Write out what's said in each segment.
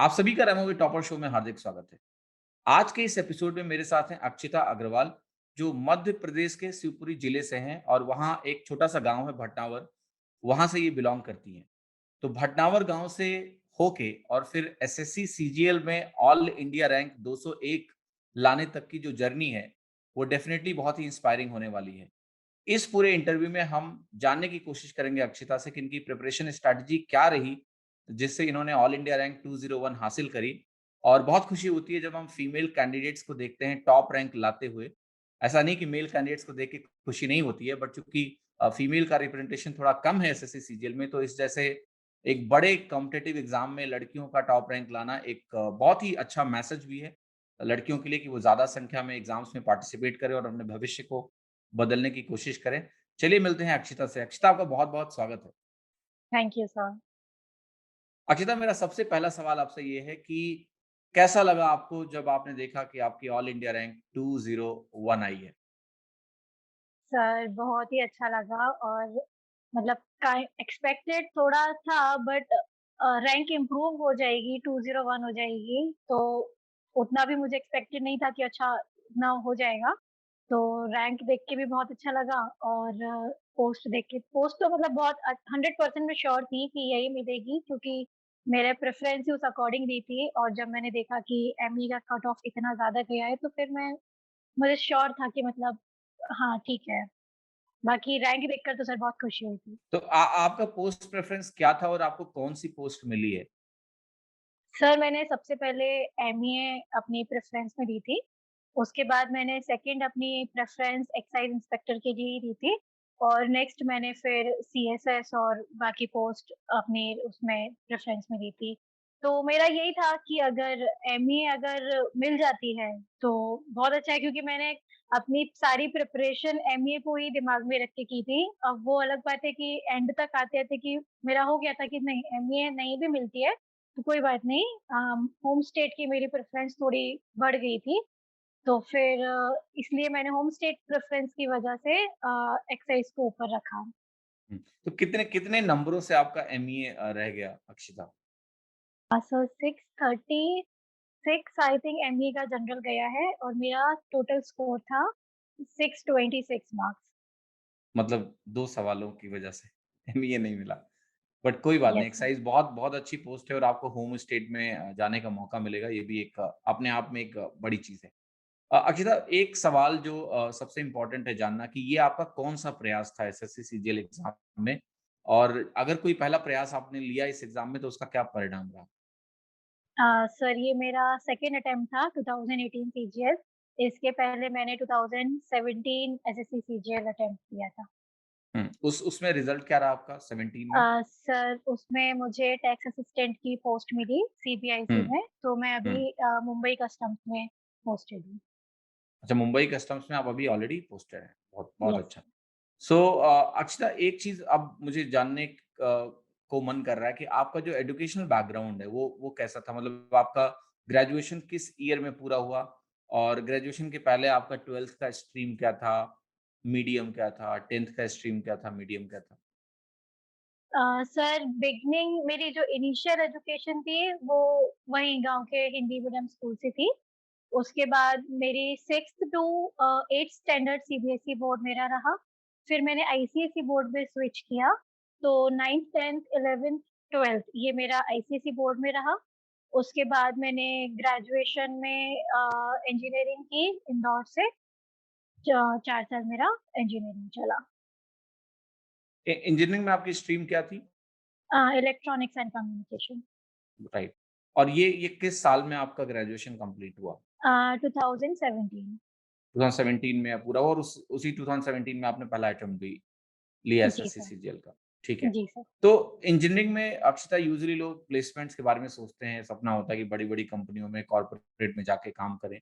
आप सभी का रैमो टॉपर शो में हार्दिक स्वागत है। आज के इस एपिसोड में मेरे साथ हैं अक्षिता अग्रवाल, जो मध्य प्रदेश के शिवपुरी जिले से हैं और वहाँ एक छोटा-सा गाँव है भटनावर, वहाँ से ये बिलॉन्ग करती हैं। तो भटनावर गाँव से होके और फिर एसएससी सीजीएल में ऑल इंडिया रैंक 201 लाने तक की जो जर्नी है, वो डेफिनिटली बहुत ही इंस्पायरिंग होने वाली है। इस पूरे इंटरव्यू में हम जानने की कोशिश करेंगे अक्षिता से कि इनकी प्रिपरेशन स्ट्रैटेजी क्या रही, जिससे इन्होंने ऑल इंडिया रैंक 201 हासिल करी। और बहुत खुशी होती है जब हम फीमेल कैंडिडेट्स को देखते हैं टॉप रैंक लाते हुए। ऐसा नहीं कि मेल कैंडिडेट्स को देख के खुशी नहीं होती है, बट चूंकि फीमेल का रिप्रेजेंटेशन थोड़ा कम है एसएससी सीजीएल में, तो इस जैसे एक बड़े कॉम्पिटिटिव एग्जाम में लड़कियों का टॉप रैंक लाना एक बहुत ही अच्छा मैसेज भी है लड़कियों के लिए कि वो ज्यादा संख्या में एग्जाम्स में पार्टिसिपेट करें और अपने भविष्य को बदलने की कोशिश करें। चलिए मिलते हैं अक्षिता से। अक्षिता, आपका बहुत-बहुत स्वागत है। Thank you sir. अक्षिता, मेरा सबसे पहला सवाल आपसे ये है कि कैसा लगा आपको जब आपने देखा कि आपकी ऑल इंडिया रैंक 201 आई है? सर बहुत ही अच्छा लगा और मतलब काइ एक्सपेक्टेड थोड़ा था बट रैंक इम्प्रूव हो जाएगी, 201 हो जाएगी, तो उतना भी मुझे एक्सपेक्टेड नहीं था कि अच्छा इतना हो जाएगा। तो रैंक देख के भी बहुत अच्छा लगा और पोस्ट देख के पोस्ट तो मतलब बहुत 100% मैं श्योर थी कि यही मिलेगी क्योंकि मेरे प्रेफ़रेंस ही उस अकॉर्डिंग दी थी और जब मैंने देखा कि एमई का कट ऑफ इतना ज़्यादा गया है, तो फिर मुझे श्योर था कि मतलब हाँ, ठीक है। बाकी रैंक देखकर तो सर बहुत खुशी हुई थी। तो आपका पोस्ट प्रेफ़रेंस क्या था और आपको कौन-सी पोस्ट मिली है? सर मैंने सबसे पहले एमईए अपनी प्रेफ़रेंस में दी थी। उसके बाद मैंने सेकंड अपनी प्रेफ़रेंस एक्साइज़ इंस्पेक्टर के लिए ही दी थी और नेक्स्ट मैंने फिर सीएसएस और बाकी पोस्ट अपनी उसमें प्रेफ़रेंस में दी थी। तो मेरा यही था कि अगर एमईए अगर मिल जाती है, तो बहुत अच्छा है क्योंकि मैंने अपनी सारी प्रिपरेशन एमईए को ही दिमाग में रख के की थी। अब वो अलग बात है कि एंड तक आते-आते कि मेरा हो गया था कि नहीं एमईए नहीं भी मिलती है, तो कोई बात नहीं। होम स्टेट की मेरी प्रेफ़रेंस थोड़ी बढ़ गई थी, तो फिर इसलिए मैंने होम स्टेट प्रेफ़रेंस की वजह से एक्साइज़ को ऊपर रखा। हुँ, तो कितने कितने नंबरों से आपका एमईए रह गया अक्षिता? सो 636 आई थिंक एमईए का जनरल गया है और मेरा टोटल स्कोर था 626 मार्क्स। मतलब 2 सवालों की वजह से एमईए नहीं मिला। बट कोई बात नहीं, यस सर। एक्साइज़ बहुत बहुत अच्छी पोस्ट है और आपको होम स्टेट में जाने का मौका मिलेगा, ये भी एक अपने आप में एक बड़ी चीज़ है। अक्षिता, एक सवाल जो सबसे इम्पोर्टेंट है जानना कि ये आपका कौन-सा प्रयास था एसएससी सीजीएल एग्ज़ाम में? और अगर कोई पहला प्रयास आपने लिया इस एग्ज़ाम में तो उसका क्या परिणाम रहा? सर ये मेरा सेकंड अटेम्प्ट था 2018 सीजीएल। इसके पहले मैंने 2017 एसएससी सीजीएल अटेम्प्ट किया था। हुँ, उस उसमें रिज़ल्ट क्या रहा आपका 17 में? सर उसमें मुझे टैक्स असिस्टेंट की पोस्ट मिली हुँ, सीबीआईसी में, तो मैं हुँ। अभी मुंबई कस्टम्स में पोस्टेड हूँ। अच्छा, मुंबई कस्टम्स में आप अभी ऑलरेडी पोस्टेड हैं। बहुत बहुत यस। अच्छा। सो अक्षता, एक चीज़ अब मुझे जानने को मन कर रहा है कि आपका जो एजुकेशनल बैकग्राउंड है वो कैसा था? मतलब आपका ग्रेजुएशन किस ईयर में पूरा हुआ? और ग्रेजुएशन के पहले आपका 12th का स्ट्रीम क्या था? मीडियम क्या था? 10th का स्ट्रीम क्या था? मीडियम क्या था? सर बिगिनिंग मेरी जो इनिशियल एजुकेशन थी वो वहीं गाँव के हिंदी मीडियम स्कूल से थी। उसके बाद मेरी 6th to 8th standard CBSE board मेरा रहा। फिर मैंने आईसीएसई बोर्ड में स्विच किया, तो 9th, 10th, 11th, 12th ये मेरा आईसीएसई बोर्ड में रहा। उसके बाद मैंने ग्रेजुएशन में इंजीनियरिंग की इंदौर से। 4 साल मेरा इंजीनियरिंग चला। इंजीनियरिंग में आपकी स्ट्रीम क्या थी? Electronics and communication. राइट। और ये किस साल में आपका ग्रेजुएशन कंप्लीट हुआ? 2017। 2017 में पूरा हुआ और उस उसी 2017 में आपने पहला अटेम्प्ट भी लिया जी एसएससी सर। सीजीएल का, ठीक है। जी सर। तो इंजीनियरिंग में अक्षता यूजुअली लोग प्लेसमेंट्स के बारे में सोचते हैं, सपना होता है कि बड़ी-बड़ी कंपनियों में, कॉर्पोरेट में जाके काम करें।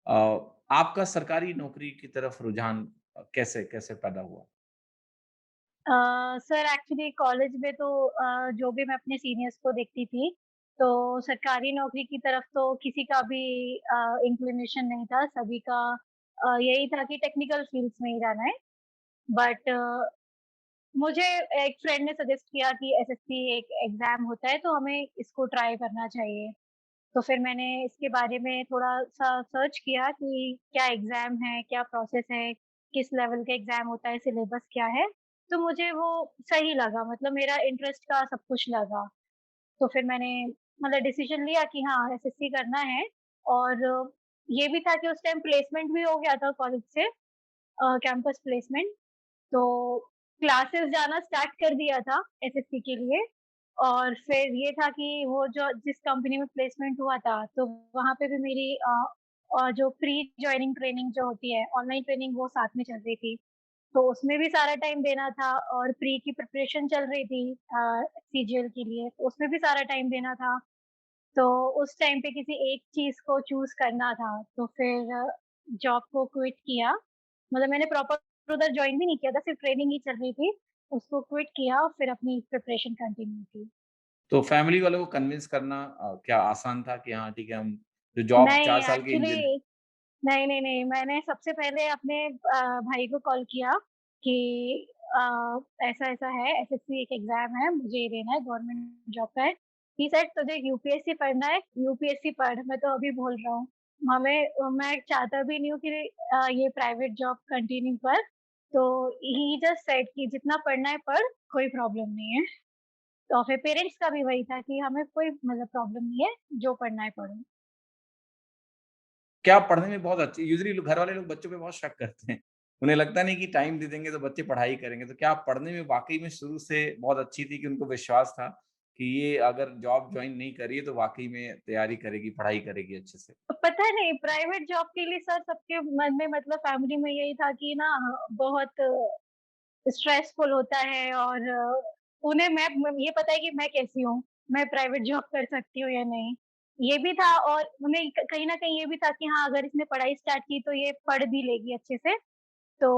अ, आपका सरकारी नौकरी की तरफ रुझान कैसे कैसे पैदा हुआ? सर एक्चुअली कॉलेज में तो जो भी मैं अपने सीनियर्स को देखती थी, तो सरकारी नौकरी की तरफ तो किसी का भी इंक्लिनेशन नहीं था, सभी का यही था कि टेक्निकल फील्ड्स में ही रहना है। बट मुझे एक फ्रेंड ने सजेस्ट किया कि एसएससी एक एग्ज़ाम होता है, तो हमें इसको ट्राई करना चाहिए। तो फिर मैंने इसके बारे में थोड़ा-सा सर्च किया कि क्या एग्ज़ाम है, क्या प्रोसेस है, किस लेवल का एग्ज़ाम होता है, सिलेबस क्या है। तो मुझे वो सही लगा, मतलब मेरा इंटरेस्ट का सब कुछ लगा। तो फिर मैंने मतलब डिसीज़न लिया कि हाँ, एसएससी करना है। और ये भी था कि उस टाइम प्लेसमेंट भी हो गया था कॉलेज से, कैंपस प्लेसमेंट। तो क्लासेस जाना स्टार्ट कर दिया था एसएससी के लिए। और फिर ये था कि वो जो जिस कंपनी में प्लेसमेंट हुआ था, तो वहाँ पे भी मेरी जो प्री जॉइनिंग ट्रेनिंग जो होती है, ऑनलाइन ट्रेनिंग, वो साथ में चल रही थी। तो उसमें भी सारा टाइम देना था और प्री की प्रिपरेशन चल रही थी सीजीएल के लिए, तो उसमें भी सारा टाइम देना था। तो उस टाइम पे किसी एक चीज़ को चूज़ करना था, तो फिर जॉब को क्विट किया। मतलब मैंने प्रॉपर उधर जॉइन भी नहीं किया था, सिर्फ ट्रेनिंग ही चल रही थी। उसको क्विट किया और फिर अपनी प्रिपरेशन कंटिन्यू की। तो फैमिली वालों को कन्विंस करना क्या आसान था कि हाँ, ठीक है, हम जो जॉब नहीं 4 साल की एक्चुअली, इंजीन नहीं, नहीं, नहीं, मैंने सबसे पहले अपने भाई को कॉल किया कि अ, ऐसा-ऐसा है, एसएससी एक एग्ज़ाम है, मुझे ये देना है, गवर्नमेंट जॉब का है। ही सेड तुझे यूपीएससी पढ़ना है, यूपीएससी पढ़, मैं तो अभी बोल रहा हूँ। मैं चाहता भी नहीं हूँ कि ये प्राइवेट जॉब कंटिन्यू कर। तो ही जस्ट सेड कि जितना पढ़ना है पढ़, कोई प्रॉब्लम नहीं है। तो फिर पेरेंट्स का भी वही था कि हमें कोई मतलब प्रॉब्लम नहीं है, जो पढ़ना है पढ़ो। क्या पढ़ने में बहुत अच्छी यूजुअली लोग घर वाले लोग बच्चों पे बहुत शक करते हैं। उन्हें लगता नहीं कि टाइम दे देंगे तो बच्चे पढ़ाई करेंगे। तो क्या आप पढ़ने में वाक़ई में शुरू से बहुत अच्छी थी कि उनको विश्वास था कि ये अगर जॉब जॉइन नहीं कर रही है तो वाक़ई में तैयारी करेगी, पढ़ाई करेगी अच्छे से? पता नहीं प्राइवेट जॉब के लिए सर सबके मन में, मतलब फैमिली में यही था कि ना बहुत स्ट्रेसफुल होता है। और उन्हें ये पता है कि मैं कैसी हूँ, मैं प्राइवेट जॉब कर सकती हूँ या नहीं। ये भी था और उन्हें कहीं न कहीं ये भी था कि हाँ, अगर इसने पढ़ाई स्टार्ट की तो ये पढ़ भी लेगी अच्छे से। तो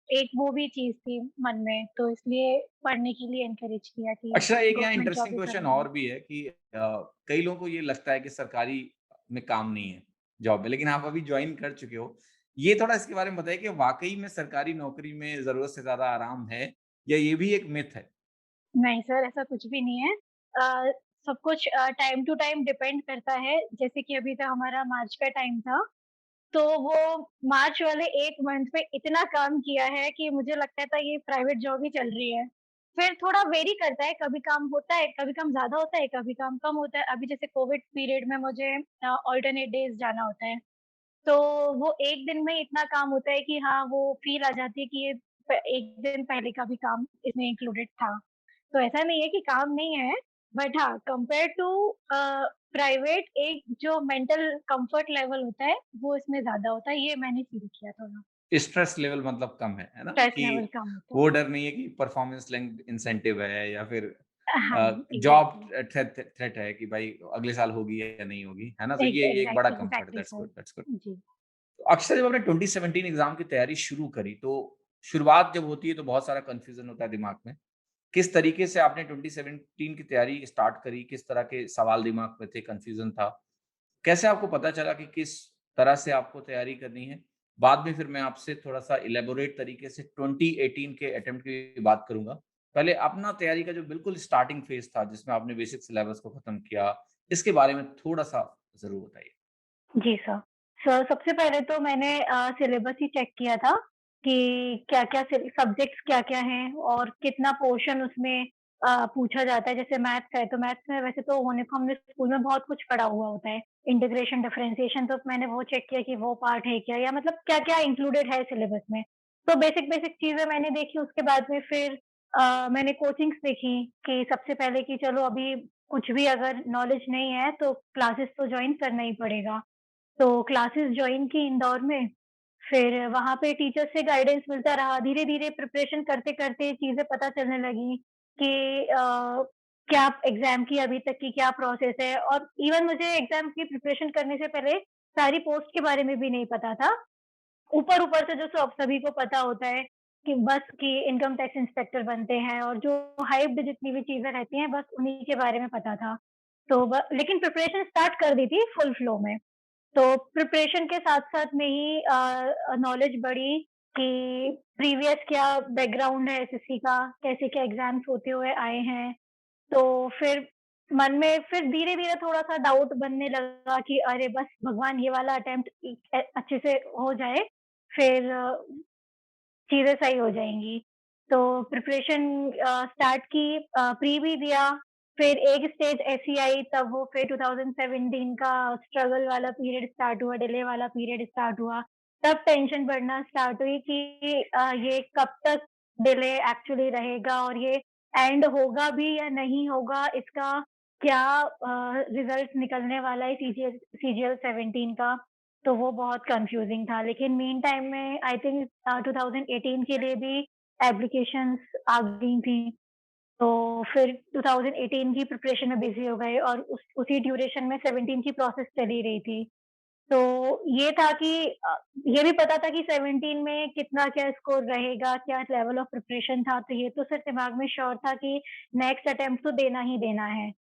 एक वो भी चीज़ थी मन में, तो इसलिए पढ़ने के लिए एनकरेज किया कि अच्छा, एक यहाँ गवर्नमेंट जॉब इंटरेस्टिंग ही क्वेश्चन करेंगे। और भी है कि कई लोगों को ये लगता है कि सरकारी में काम नहीं है, जॉब में, लेकिन आप अभी जॉइन कर चुके हो। ये थोड़ा इसके बारे में बताइए कि वाक़ई में सरकारी नौकरी में ज़रूरत से ज़्यादा आराम है या ये भी एक मिथ है? नहीं सर, ऐसा कुछ भी नहीं है। सब कुछ टाइम टू टाइम डिपेंड करता है। जैसे कि अभी तो हमारा मार्च का टाइम था, तो वो मार्च वाले 1 मंथ में इतना काम किया है कि मुझे लगता था ये प्राइवेट जॉब ही चल रही है। फिर थोड़ा वेरी करता है, कभी काम होता है, कभी काम ज़्यादा होता है, कभी काम कम होता है। अभी जैसे कोविड पीरियड में मुझे अल्टरनेट डेज़ जाना होता है। तो वो 1 दिन में इतना काम होता है कि हाँ, वो फ़ील आ जाती है कि ये 1 दिन पहले का भी काम इसमें इंक्लूडेड था। तो ऐसा नहीं है कि काम नहीं है, बट हाँ, कंपेयर टू प्राइवेट एक जो मेंटल कम्फर्ट लेवल होता है, वो इसमें ज़्यादा होता है, ये मैंने फ़ील किया थोड़ा। स्ट्रेस लेवल मतलब कम है ना? स्ट्रेस लेवल कि कम होता है। वो डर नहीं है कि परफॉर्मेंस लिंक्ड इंसेंटिव है या फिर हाँ, जॉब एग्ज़ैक्टली, थ्रेट है कि भाई अगले साल होगी या नहीं होगी, है ना? तो ये एक बड़ा कम्फर्ट है, exactly that's sir. Good, that's good. जी। तो अक्सर जब आपने 2017 एग्ज़ाम की तैयारी शुरू करी, तो शुरुआत जब होती है तो बहुत सारा कन्फ्यूज़न होता है दिमाग में। किस तरीके से आपने 2017 की तैयारी स्टार्ट करी? किस तरह के सवाल दिमाग में थे, कन्फ्यूज़न था? कैसे आपको पता चला कि किस तरह से आपको तैयारी करनी है? बाद में फिर मैं आपसे थोड़ा-सा इलैबोरेट तरीके से 2018 के अटेम्प्ट की बात करूँगा। पहले अपना तैयारी का जो बिल्कुल स्टार्टिंग फेज़ था, जिसमें आपने बेसिक सिलेबस को खत्म किया, इसके बारे में थोड़ा-सा ज़रूर बताइए? जी सर। सर सबसे पहले तो मैंने सिलेबस ही चेक किया था कि क्या-क्या सब्जेक्ट्स क्या-क्या हैं और कितना पोर्शन उसमें पूछा जाता है। जैसे मैथ्स है, तो मैथ्स में वैसे तो होने को हमने स्कूल में बहुत कुछ पढ़ा हुआ होता है। इंटीग्रेशन, डिफरेंशिएशन, तो मैंने वो चेक किया कि वो पार्ट है क्या, या मतलब क्या-क्या इंक्लूडेड है सिलेबस में। तो बेसिक-बेसिक चीज़ें मैंने देखी, उसके बाद में फिर मैंने कोचिंग्स देखी कि सबसे पहले कि चलो अभी कुछ भी अगर नॉलेज नहीं है तो क्लासेस तो जॉइन करना ही पड़ेगा। तो क्लासेस जॉइन की इंदौर में, फिर वहाँ पे टीचर से गाइडेंस मिलता रहा। धीरे-धीरे प्रिपरेशन करते-करते चीज़ें पता चलने लगी कि क्या एग्ज़ाम की अभी तक की क्या प्रोसेस है। और इवन मुझे एग्ज़ाम की प्रिपरेशन करने से पहले सारी पोस्ट के बारे में भी नहीं पता था। ऊपर-ऊपर से जो सब सभी को पता होता है कि बस कि इनकम टैक्स इंस्पेक्टर बनते हैं और जो हाइप्ड जितनी भी चीज़ें रहती हैं, बस उन्हीं के बारे में पता था। तो ब लेकिन प्रिपरेशन स्टार्ट कर दी थी फुल फ्लो में। तो प्रिपरेशन के साथ-साथ में ही नॉलेज बढ़ी कि प्रीवियस क्या बैकग्राउंड है एसएससी का, कैसे क्या एग्ज़ाम्स होते हुए आए हैं। तो फिर मन में फिर धीरे-धीरे थोड़ा-सा डाउट बनने लगा कि अरे बस भगवान ये वाला अटेम्प्ट अच्छे से हो जाए, फिर चीज़ें सही हो जाएँगी। तो प्रिपरेशन स्टार्ट की, प्री भी दिया, फिर एक स्टेज ऐसी आई तब वो फिर 2017 का स्ट्रगल वाला पीरियड स्टार्ट हुआ, डिले वाला पीरियड स्टार्ट हुआ। तब टेंशन बढ़ना स्टार्ट हुई कि ये कब तक डिले एक्चुअली रहेगा और ये एंड होगा भी या नहीं होगा, इसका क्या रिज़ल्ट निकलने वाला है सीजीएल 17 का। तो वो बहुत कन्फ्यूज़िंग था, लेकिन मीन टाइम में आई थिंक 2018 के लिए भी एप्लीकेशंस आ गई थी, तो फिर 2018 की प्रिपरेशन में बिज़ी हो गए और उसी ड्यूरेशन में 17 की प्रोसेस चली रही थी। तो ये था कि ये भी पता था कि 17 में कितना क्या स्कोर रहेगा, क्या लेवल ऑफ प्रिपरेशन था, तो ये तो सिर्फ़ दिमाग में श्योर था कि नेक्स्ट अटेम्प्ट तो देना ही देना है।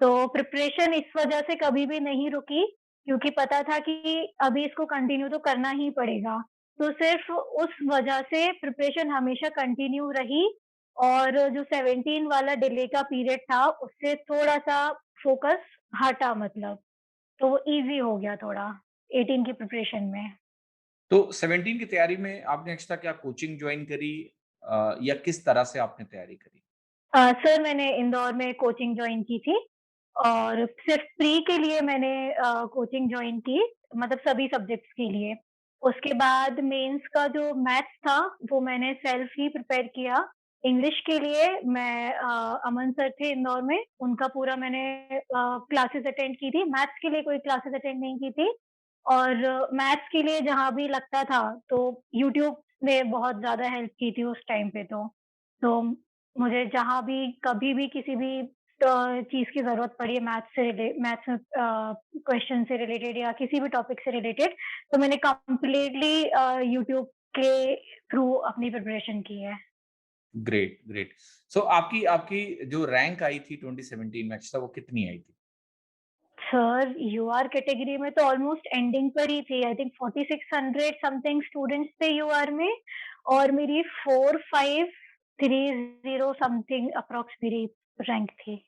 तो प्रिपरेशन इस वजह से कभी भी नहीं रुकी, क्योंकि पता था कि अभी इसको कंटिन्यू तो करना ही पड़ेगा। तो सिर्फ़ उस वजह से प्रिपरेशन हमेशा कंटिन्यू रही और जो 17 वाला डिले का पीरियड था, उससे थोड़ा-सा फ़ोकस हटा मतलब, तो वो ईज़ी हो गया थोड़ा 18 की प्रिपरेशन में। तो 17 की तैयारी में आपने एक्स्ट्रा क्या कोचिंग जॉइन करी या किस तरह से आपने तैयारी करी? सर मैंने इंदौर में कोचिंग जॉइन की थी और सिर्फ़ प्री के लिए मैंने कोचिंग जॉइन की, मतलब सभी सब्जेक्ट्स के लिए। उसके बाद मेंस का जो मैथ्स था, वो मैंने सेल्फ ही प्रिपेयर किया। इंग्लिश के लिए मैं अमन सर थे इंदौर में, उनका पूरा मैंने क्लासेस अटेंड की थी। मैथ्स के लिए कोई क्लासेस अटेंड नहीं की थी और मैथ्स के लिए जहाँ भी लगता था, तो यूट्यूब ने बहुत ज़्यादा हेल्प की थी उस टाइम पे तो। तो मुझे जहाँ भी, कभी भी, किसी भी चीज़ की ज़रूरत पड़ी है मैथ्स में क्वेश्चन से रिलेटेड या किसी भी टॉपिक से रिलेटेड, तो मैंने कंप्लीटली यूट्यूब के थ्रू अपनी प्रिपरेशन की है। Great, great. सो आपकी आपकी जो रैंक आई थी 2017 में एक्स्ट्रा वो कितनी आई थी? सर यूआर कैटेगरी में तो ऑलमोस्ट एंडिंग पर ही थी। आई थिंक 4600 समथिंग स्टूडेंट्स थे यूआर में और मेरी 4530 समथिंग अप्रॉक्स मेरी रैंक थी।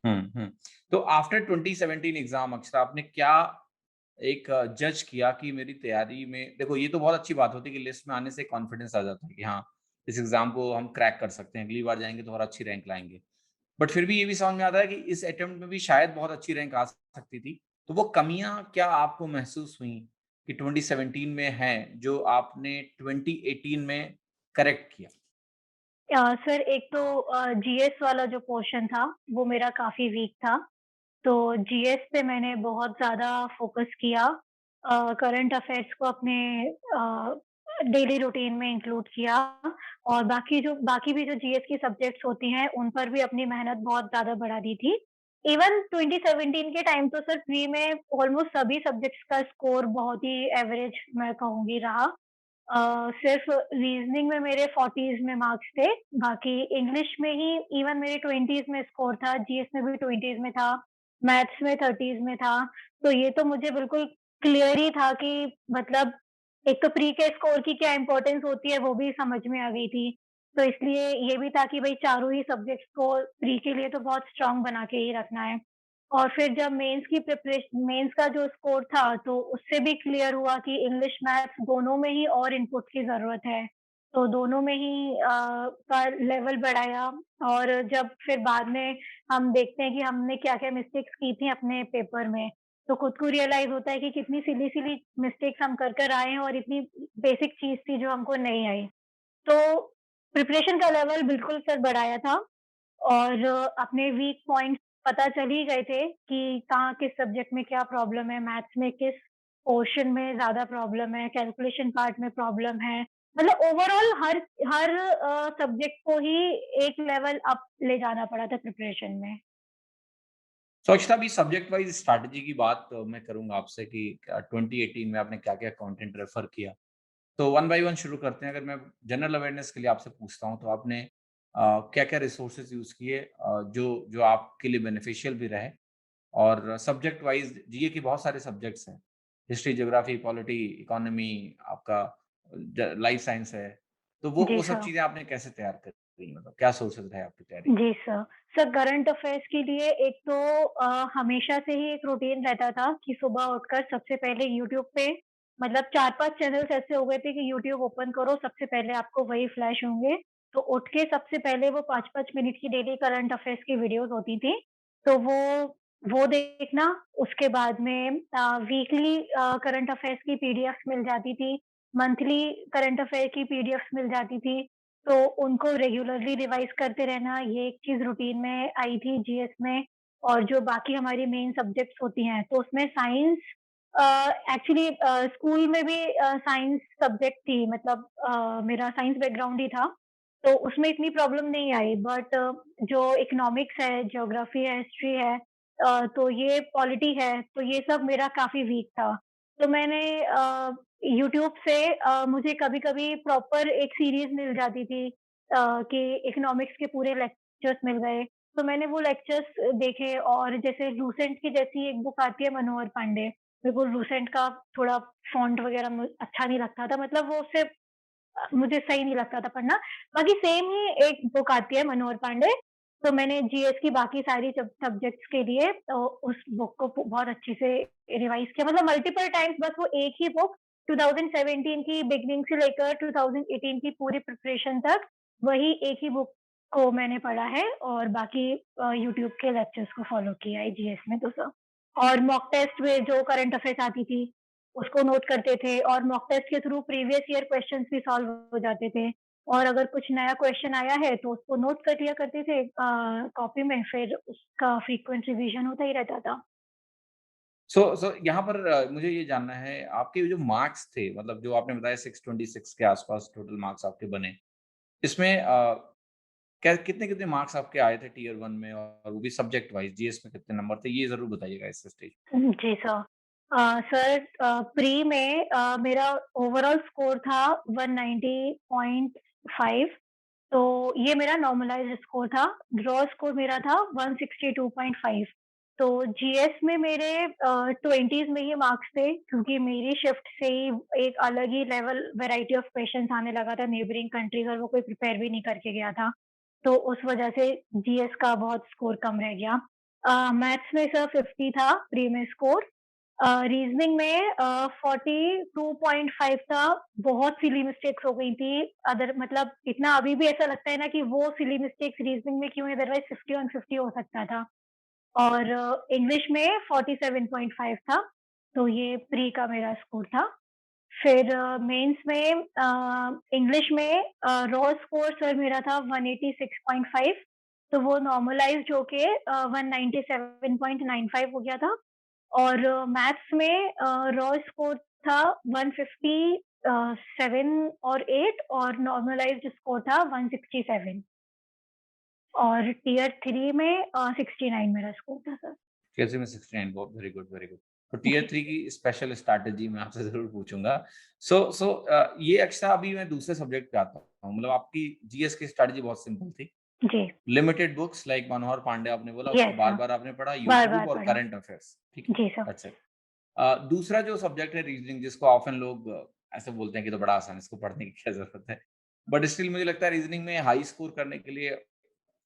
हुँ। तो आफ्टर 2017 एग्ज़ाम अक्षरा आपने क्या एक जज किया कि मेरी तैयारी में देखो ये तो बहुत अच्छी बात होती है कि लिस्ट में आने से कॉन्फिडेंस आ जाता है कि हाँ, इस एग्ज़ाम को हम क्रैक कर सकते हैं, अगली बार जाएँगे तो और अच्छी रैंक लाएँगे। बट फिर भी ये भी समझ में आता है कि इस अटेम्प्ट में भी शायद बहुत अच्छी रैंक आ सकती थी। तो वो कमियाँ क्या आपको महसूस हुई कि 2017 में हैं, जो आपने 2018 में करेक्ट किया? सर एक तो जीएस वाला जो पोर्शन था, वो मेरा काफ़ी वीक था। तो जीएस पे मैंने बहुत ज़्यादा फ़ोकस किया। करंट अफ़ेयर्स को अपने डेली रूटीन में इंक्लूड किया और बाकी भी जो जीएस की सब्जेक्ट्स होती हैं, उन पर भी अपनी मेहनत बहुत ज़्यादा बढ़ा दी थी। इवन 2017 के टाइम तो सर प्री में ऑलमोस्ट सभी सब्जेक्ट्स का स्कोर बहुत ही एवरेज मैं कहूँगी रहा। सिर्फ़ रीज़निंग में मेरे 40s में मार्क्स थे, बाकी इंग्लिश में ही इवन मेरे 20s में स्कोर था, जीएस में भी 20s में था, मैथ्स में 30s में था। तो ये तो मुझे बिल्कुल क्लियर ही था कि मतलब एक तो प्री के स्कोर की क्या इम्पोर्टेंस होती है, वो भी समझ में आ गई थी। तो इसलिए ये भी था कि भई चारों ही सब्जेक्ट्स को प्री के लिए तो बहुत स्ट्रॉन्ग बना के ही रखना है। और फिर जब मेंस का जो स्कोर था, तो उससे भी क्लियर हुआ कि इंग्लिश, मैथ्स दोनों में ही और इनपुट की ज़रूरत है। तो दोनों में ही का लेवल बढ़ाया और जब फिर बाद में हम देखते हैं कि हमने क्या-क्या मिस्टेक्स की थी अपने पेपर में, तो खुद को रियलाइज़ होता है कि कितनी सिली-सिली मिस्टेक्स हम कर आए हैं और इतनी बेसिक चीज़ थी जो हमको नहीं आई। तो प्रिपरेशन का लेवल बिल्कुल सर बढ़ाया था और अपने वीक पॉइंट्स पता चल ही गए थे कि कहाँ किस सब्जेक्ट में क्या प्रॉब्लम है, मैथ्स में किस पोर्शन में ज़्यादा प्रॉब्लम है, कैलकुलेशन पार्ट में प्रॉब्लम है। मतलब ओवरऑल हर हर सब्जेक्ट को ही एक लेवल अप ले जाना पड़ा था प्रिपरेशन में। तो अक्षता अभी सब्जेक्ट वाइज़ स्ट्रैटेजी की बात मैं करूँगा आपसे कि 2018 में आपने क्या-क्या कंटेंट रेफर किया? तो वन बाय वन शुरू करते हैं। अगर मैं जनरल अवेयरनेस के लिए आपसे पूछता हूँ, तो आपने क्या-क्या रिसोर्सेज़ यूज़ किए जो जो आपके लिए बेनिफिशियल भी रहे? और सब्जेक्ट वाइज़ जीए के बहुत सारे सब्जेक्ट्स हैं। हिस्ट्री, ज्योग्राफी, पॉलिटी, इकोनॉमी, आपका लाइफ साइंस है। तो जी वो सब सर। चीज़ें आपने कैसे तैयार करी? रही, मतलब क्या सोर्सेज़ रहे आपकी तैयारी के? जी सर। सर करंट अफ़ेयर्स के लिए एक तो हमेशा से ही एक रूटीन रहता था कि सुबह उठकर सबसे पहले यूट्यूब पे मतलब 4-5 चैनल्स ऐसे हो गए थे कि यूट्यूब ओपन करो सबसे पहले आपको वही फ्लैश होंगे। तो उठ के सबसे पहले वो 5-5 मिनट की डेली करंट अफ़ेयर्स की वीडियोज़ होती थी। तो वो देखना, उसके बाद में वीकली करंट अफ़ेयर्स की पीडीएफ्स मिल जाती थी, मंथली करंट अफ़ेयर की पीडीएफ्स मिल जाती थी। तो उनको रेगुलरली रिवाइज़ करते रहना, ये एक चीज़ रूटीन में आई थी जीएस में। और जो बाकी हमारी मेन सब्जेक्ट्स होती हैं, तो उसमें साइंस एक्चुअली स्कूल में भी साइंस सब्जेक्ट थी मतलब मेरा साइंस बैकग्राउंड ही था, तो उसमें इतनी प्रॉब्लम नहीं आई। बट जो इकोनॉमिक्स है, ज्योग्राफी है, हिस्ट्री है तो ये पॉलिटी है, तो ये सब मेरा काफ़ी वीक था। तो मैंने यूट्यूब से मुझे कभी-कभी प्रॉपर एक सीरीज़ मिल जाती थी कि इकोनॉमिक्स के पूरे लेक्चर्स मिल गए। तो मैंने वो लेक्चर्स देखे और जैसे लूसेंट की जैसी एक बुक आती है मनोहर पांडे, मेरे को लूसेंट का थोड़ा फ़ॉन्ट वग़ैरह अच्छा नहीं लगता था मतलब वो उससे मुझे सही नहीं लगता था पढ़ना। बाकी सेम ही एक बुक आती है मनोहर पांडे, तो मैंने जीएस की बाकी सारी सब्जेक्ट्स के लिए उस बुक को बहुत अच्छे से रिवाइज़ किया मतलब मल्टीपल टाइम्स बस वो एक ही बुक 2017 की बिगिनिंग से लेकर 2018 की पूरी प्रिपरेशन तक वही एक ही बुक को मैंने पढ़ा है और बाकी यूट्यूब के लेक्चर्स को फ़ॉलो किया है जीएस में तो सर। और मॉक टेस्ट में जो करंट अफ़ेयर्स आती थी, उसको नोट करते थे और मॉक टेस्ट के थ्रू प्रीवियस ईयर क्वेश्चन्स भी सॉल्व हो जाते थे। और अगर कुछ नया क्वेश्चन आया है तो उसको नोट कर लिया करते थे कॉपी में फिर उसका फ्रीक्वेंट रिवीजन होता ही रहता था। सो यहाँ पर मुझे ये जानना है आपके जो मार्क्स थे, मतलब जो आपने बताया 626 के आस-पास टोटल मार्क्स आपके बने। इसमें क्या कितने-कितने मार्क्स आपके आए थे टियर 1 में और वो भी सब्जेक्ट वाइज़ जीएस में कितने नंबर थे? ये ज़रूर बताइएगा इस स्टेज पे। जी सर। सर प्री में मेरा ओवरऑल स्कोर था 190.5 तो ये मेरा नॉर्मलाइज़्ड स्कोर था। ग्रॉस स्कोर मेरा था 162.5 तो जीएस में मेरे 20s में ही मार्क्स थे क्योंकि मेरी शिफ्ट से ही एक अलग ही लेवल वैरायटी ऑफ क्वेश्चन्स आने लगा था नेबरिंग कंट्री का वो कोई प्रिपेयर भी नहीं करके गया था। तो उस वजह से जीएस का बहुत स्कोर कम रह गया। मैथ्स में सर 50 था प्री में स्कोर। रीज़निंग में 42.5 था, बहुत सिली मिस्टेक्स हो गई थी। अदर मतलब इतना अभी भी ऐसा लगता है ना कि वो सिली मिस्टेक्स रीज़निंग में क्यों है अदरवाइज़ 50 ऑन 50 हो सकता था। और इंग्लिश में 47.5 था, तो ये प्री का मेरा स्कोर था। फिर मेंस में इंग्लिश में रॉ स्कोर सर मेरा था 186.5 तो वो नॉर्मलाइज़्ड होके 197.95 हो गया था। और मैथ्स में रॉ स्कोर था 150 7 और 8 और नॉर्मलाइज़्ड स्कोर था 167 और टियर 3 में 69 मेरा स्कोर था सर। टीयर 3 में 69 बहुत वेरी गुड, वेरी गुड। तो टियर जी, 3 की स्पेशल स्ट्रैटेजी मैं आपसे ज़रूर पूछूँगा। ये अक्षरा अभी मैं दूसरे सब्जेक्ट पे आता हूँ। मतलब आपकी जीएस की स्ट्रैटेजी बहुत सिंपल थी। जी, लिमिटेड बुक्स लाइक मनोहर पांडे आपने बोला उसको यस सर, बार-बार आपने पढ़ा, यूट्यूब बार-बार और पढ़ा। करंट अफेयर्स, ठीक है? जी सर। That's it. दूसरा जो सब्जेक्ट है रीजनिंग जिसको ऑफ़न लोग ऐसे बोलते हैं कि तो बड़ा आसान है, इसको पढ़ने की क्या ज़रूरत है? बट स्टिल मुझे लगता है रीजनिंग में हाई स्कोर करने के लिए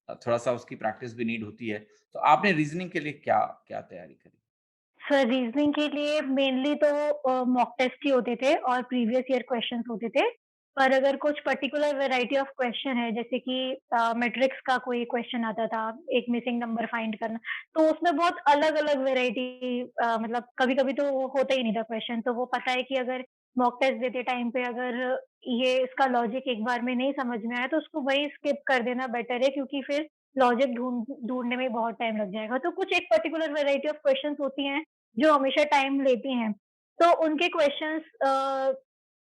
थोड़ा-सा उसकी प्रैक्टिस भी नीड होती है। तो आपने रीजनिंग के लिए क्या क्या तैयारी करी? सर रीज़निंग के लिए मेनली तो मॉक टेस्ट ही होते थे और प्रीवियस ईयर क्वेश्चन्स होते थे। पर अगर कुछ पर्टिकुलर वैरायटी ऑफ क्वेश्चन है जैसे कि मैट्रिक्स का कोई क्वेश्चन आता था, एक मिसिंग नंबर फाइंड करना, तो उसमें बहुत अलग-अलग वैरायटी मतलब कभी-कभी तो वो होता ही नहीं था क्वेश्चन, तो वो पता है कि अगर मॉक टेस्ट देते टाइम पे अगर ये इसका लॉजिक एक बार में नहीं समझ में आया तो उसको वही स्किप कर देना बेटर है क्योंकि फिर लॉजिक ढूँढने में बहुत टाइम लग जाएगा। तो कुछ एक पर्टिकुलर वैरायटी ऑफ क्वेश्चन्स होती हैं जो हमेशा टाइम लेती हैं। तो उनके क्वेश्चन्स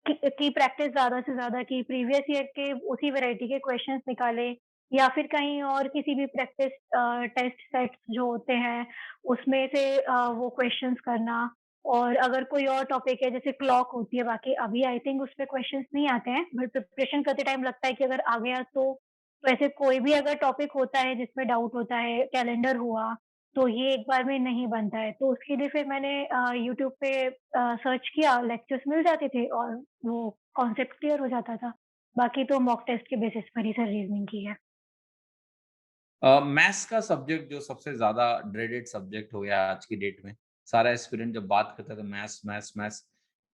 की प्रैक्टिस ज़्यादा से ज़्यादा की, प्रीवियस ईयर के उसी वैरायटी के क्वेश्चन्स निकाले या फिर कहीं और किसी भी प्रैक्टिस टेस्ट सेट्स जो होते हैं, उसमें से वो क्वेश्चन्स करना और अगर कोई और टॉपिक है जैसे क्लॉक होती है, बाकी अभी आई थिंक उसपे क्वेश्चन्स नहीं आते हैं, बट प्रिपरेशन करते टाइम लगता है कि अगर आ गया तो ऐसे कोई भी अगर टॉपिक होता है जिसमें डाउट होता है, कैलेंडर हुआ तो ये एक बार में नहीं बनता है, तो उसके लिए फिर मैंने यूट्यूब पे सर्च किया, लेक्चर्स मिल जाते थे और वो कॉन्सेप्ट क्लियर हो जाता था। बाकी तो मॉक टेस्ट के बेसिस पर ही सर रीज़निंग की है। मैथ्स का सब्जेक्ट जो सबसे ज़्यादा ड्रेडेड सब्जेक्ट हो गया है आज की डेट में, सारा एस्पिरेंट जब बात करता है तो मैथ्स, मैथ्स, मैथ्स।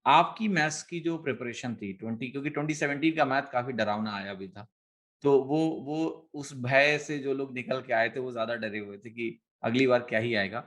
आपकी मैथ्स की जो प्रिपरेशन थी 20 क्योंकि 2017 का मैथ काफ़ी डरावना आया भी था। तो वो उस भय से जो लोग निकल के आए थे, वो ज़्यादा डरे हुए थे कि अगली बार क्या ही आएगा।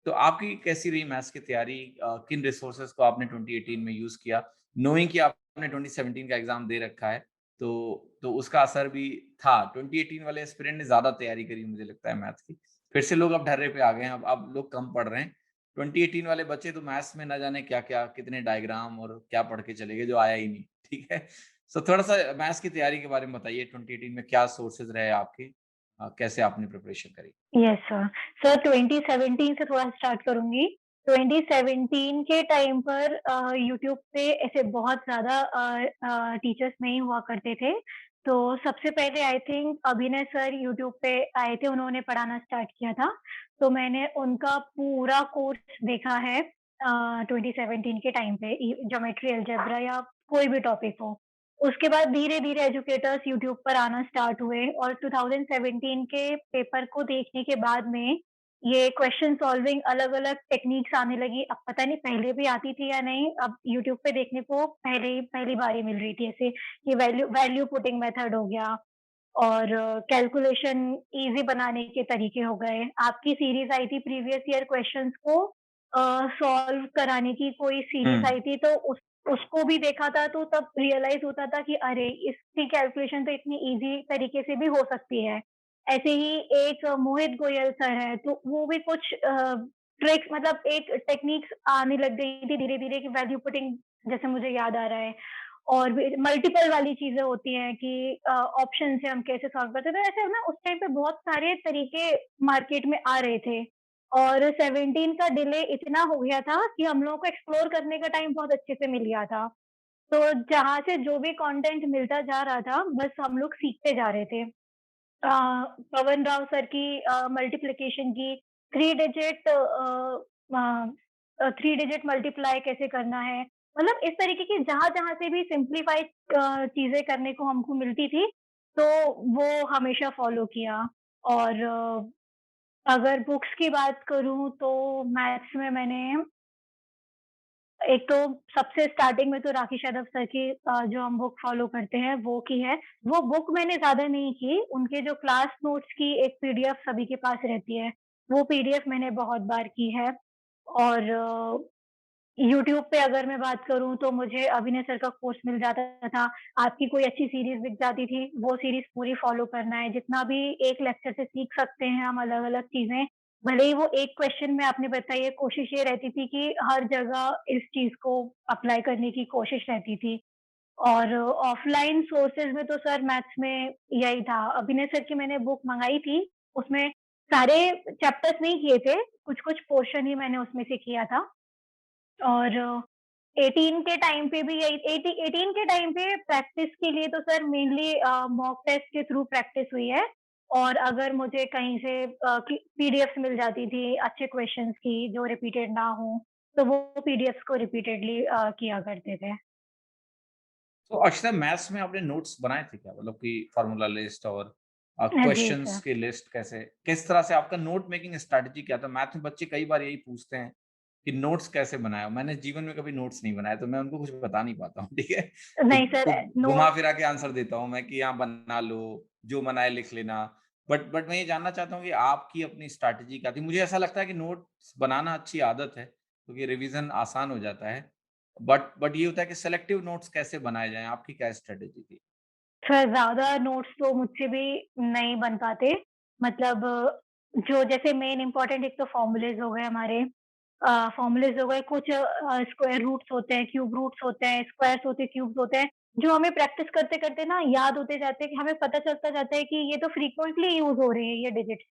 तो आपकी कैसी रही मैथ्स की तैयारी? किन रिसोर्सेज़ को आपने 2018 में यूज़ किया? नोइंग कि आपने 2017 का एग्ज़ाम दे रखा है, तो उसका असर भी था। 2018 वाले एस्पिरेंट ने ज़्यादा तैयारी करी मुझे लगता है मैथ्स की। फिर से लोग अब ढर्रे पे आ गए हैं, अब लोग कम पढ़ रहे हैं। 2018 वाले बच्चे तो मैथ्स में ना जाने क्या-क्या, कितने डायग्राम और क्या पढ़ के चले गए जो आया ही नहीं, ठीक है? सो थोड़ा-सा मैथ्स की तैयारी के बारे में बताइए 2018 में क्या सोर्सेज़ रहे आपके? कैसे आपने प्रिपरेशन करी? Yes sir. सर 2017 से थोड़ा स्टार्ट करूँगी। 2017 के टाइम पर यूट्यूब पे ऐसे बहुत ज़्यादा टीचर्स नहीं हुआ करते थे। तो सबसे पहले आई थिंक अभिनय सर यूट्यूब पे आए थे, उन्होंने पढ़ाना स्टार्ट किया था। तो मैंने उनका पूरा कोर्स देखा है 2017 के टाइम पे ज्योमेट्री, अलजेब्रा या कोई भी टॉपिक हो। उसके बाद धीरे-धीरे एजुकेटर्स यूट्यूब पर आना स्टार्ट हुए और 2017 के पेपर को देखने के बाद में ये क्वेश्चन सॉल्विंग अलग-अलग टेक्निक्स आने लगी। अब पता नहीं पहले भी आती थी या नहीं, अब यूट्यूब पे देखने को पहली बार ही मिल रही थी ऐसे कि वैल्यू वैल्यू पुटिंग मेथड हो गया और कैलकुलेशन ईज़ी बनाने के तरीके हो गए। आपकी सीरीज़ आई थी प्रीवियस ईयर क्वेश्चन्स को सॉल्व कराने की कोई हुँ। सीरीज़ आई थी तो उसको भी देखा था तो तब रियलाइज़ होता था कि अरे! इसकी कैलकुलेशन तो इतनी ईज़ी तरीके से भी हो सकती है। ऐसे ही एक मोहित गोयल सर हैं, तो वो भी कुछ ट्रिक्स मतलब एक टेक्निक्स आने लग गई थी धीरे-धीरे कि वैल्यू पुटिंग जैसे मुझे याद आ रहा है। और भी मल्टीपल वाली चीज़ें होती हैं कि ऑप्शन से हम कैसे सॉल्व करते हैं, तो ऐसे ना उस टाइम पे बहुत सारे तरीके मार्केट में आ रहे थे। और 17 का डिले इतना हो गया था कि हम लोगों को एक्सप्लोर करने का टाइम बहुत अच्छे से मिल गया था। तो जहाँ से जो भी कंटेंट मिलता जा रहा था, बस हम लोग सीखते जा रहे थे। पवन राव सर की मल्टीप्लिकेशन की 3 डिजिट 3 डिजिट मल्टीप्लाई कैसे करना है, मतलब इस तरीके की जहाँ-जहाँ से भी सिम्प्लीफाइड चीज़ें करने को हमको मिलती थी, तो वो हमेशा फ़ॉलो किया। और अगर बुक्स की बात करूँ तो मैथ्स में मैंने एक तो सबसे स्टार्टिंग में तो राकेश यादव सर की जो हम बुक फ़ॉलो करते हैं वो की है। वो बुक मैंने ज़्यादा नहीं की, उनके जो क्लास नोट्स की एक पीडीएफ सभी के पास रहती है, वो पीडीएफ मैंने बहुत बार की है। और यूट्यूब पे अगर मैं बात करूँ तो मुझे अभिनय सर का कोर्स मिल जाता था। आपकी कोई अच्छी सीरीज़ दिख जाती थी, वो सीरीज़ पूरी फ़ॉलो करना है, जितना भी एक लेक्चर से सीख सकते हैं हम अलग-अलग चीज़ें। भले ही वो एक क्वेश्चन में आपने बताई है, कोशिश ये रहती थी कि हर जगह इस चीज़ को अप्लाई करने की कोशिश रहती थी। और ऑफ़लाइन सोर्सेज़ में तो सर मैथ्स में यही था। अभिनय सर की मैंने बुक मँगाई थी, उसमें सारे चैप्टर्स नहीं किए थे, कुछ-कुछ पोर्शन ही मैंने उसमें से किया था। और 18 के टाइम पे भी यही 18 के टाइम पे प्रैक्टिस के लिए तो सर मेनली मॉक टेस्ट के थ्रू प्रैक्टिस हुई है। और अगर मुझे कहीं से पीडीएफ्स मिल जाती थी अच्छे क्वेश्चंस की जो रिपीटेड ना हो, तो वो पीडीएफ्स को रिपीटेडली किया करते थे। तो अक्षर मैथ्स में आपने नोट्स बनाए थे क्या? मतलब कि फार्मूला लिस्ट और जी क्वेश्चंस सर। की लिस्ट कैसे किस तरह से आपका नोट मेकिंग स्ट्रैटेजी क्या था? मैथ में बच्चे कई बार यही पूछते हैं कि नोट्स कैसे बनाया? मैंने जीवन में कभी नोट्स नहीं बनाए, तो मैं उनको कुछ बता नहीं पाता हूँ, ठीक है? तो नहीं सर तो नोट घुमा-फिरा के आंसर देता हूँ मैं कि यहाँ बना लो, जो मना है लिख लेना। बट मैं ये जानना चाहता हूँ कि आपकी अपनी स्ट्रैटेजी क्या थी? मुझे ऐसा लगता है कि नोट्स बनाना अच्छी आदत है, क्योंकि रिवीजन आसान हो जाता है। बट ये होता है कि सेलेक्टिव नोट्स कैसे बनाए जाएँ? आपकी क्या स्ट्रैटेजी थी? सर ज़्यादा नोट्स तो मुझसे भी नहीं बन पाते। मतलब जो जैसे मेन इम्पोर्टेंट एक तो फ़ॉर्मूलेज़ हो गए हमारे, फ़ॉर्मूलेज़ हो गए, कुछ स्क्वायर रूट्स होते हैं, क्यूब रूट्स होते हैं, स्क्वायर्स होते हैं, क्यूब्स होते हैं, जो हमें प्रैक्टिस करते-करते ना याद होते जाते हैं कि हमें पता चलता जाता है कि ये तो फ्रीक्वेंटली यूज़ हो रहे हैं ये डिजिट्स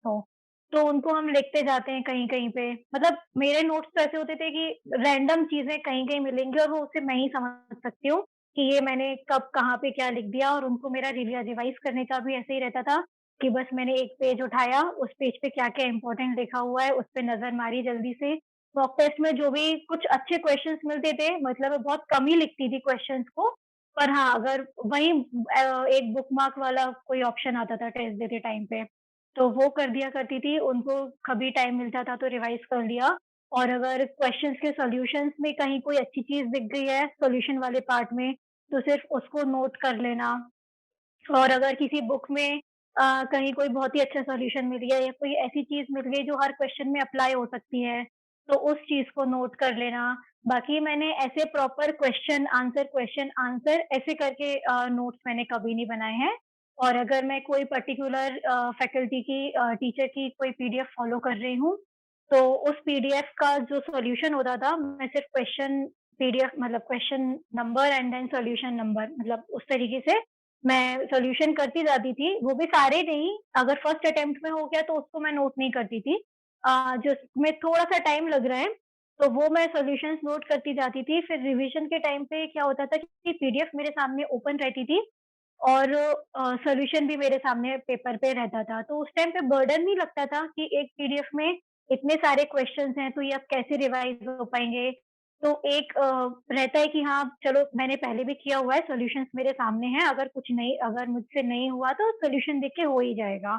तो उनको हम लिखते जाते हैं कहीं-कहीं पे। मतलब मेरे नोट्स तो ऐसे होते थे कि रैंडम चीज़ें कहीं-कहीं मिलेंगी और वो उसे मैं ही समझ सकती हूँ कि ये मैंने कब कहाँ पे क्या लिख दिया। और उनको मेरा रिवाइज़ करने का भी ऐसे ही रहता था कि बस मैंने एक पेज उठाया, उस पेज पे क्या-क्या इम्पोर्टेंट लिखा हुआ है, उस पे नज़र मारी जल्दी से। मॉक टेस्ट में जो भी कुछ अच्छे क्वेश्चन्स मिलते थे, मतलब मैं बहुत कम ही लिखती थी क्वेश्चन्स को, पर हाँ, अगर वहीं एक बुकमार्क वाला कोई ऑप्शन आता था टेस्ट देते टाइम पे, तो वो कर दिया करती थी। उनको कभी टाइम मिलता था तो रिवाइज़ कर लिया, और अगर क्वेश्चन्स के सॉल्यूशंस में कहीं कोई अच्छी चीज़ दिख गई है सॉल्यूशन वाले पार्ट में, तो सिर्फ़ उसको नोट कर लेना। और अगर किसी बुक में कहीं कोई बहुत ही अच्छा सॉल्यूशन मिल गया या कोई ऐसी चीज़ मिल गई जो हर क्वेश्चन में अप्लाई हो सकती है, तो उस चीज़ को नोट कर लेना। बाकी मैंने ऐसे प्रॉपर क्वेश्चन आंसर ऐसे करके नोट्स मैंने कभी नहीं बनाए हैं। और अगर मैं कोई पर्टिकुलर फैकल्टी की टीचर की कोई पीडीएफ फॉलो कर रही हूँ, तो उस पीडीएफ का जो सॉल्यूशन होता था, मैं सिर्फ़ क्वेश्चन पीडीएफ मतलब question number and then solution number, मतलब उस तरीके से मैं सॉल्यूशन करती जाती थी, वो भी सारे नहीं, अगर फर्स्ट अटेम्प्ट में हो गया तो उसको मैं नोट नहीं करती थी। जिसमें थोड़ा-सा टाइम लग रहा है, तो वो मैं सॉल्यूशंस नोट करती जाती थी। फिर रिविज़न के टाइम पे क्या होता था कि पीडीएफ मेरे सामने ओपन रहती थी, और सॉल्यूशन भी मेरे सामने पेपर पे रहता था। तो उस टाइम पे बर्डन नहीं लगता था कि एक पीडीएफ में इतने सारे क्वेश्चन्स हैं, तो ये अब कैसे रिवाइज़ हो पाएँगे। तो एक रहता है कि हाँ, चलो मैंने पहले भी किया हुआ है, सॉल्यूशंस मेरे सामने हैं, अगर मुझसे नहीं हुआ तो सॉल्यूशन देख के हो ही जाएगा।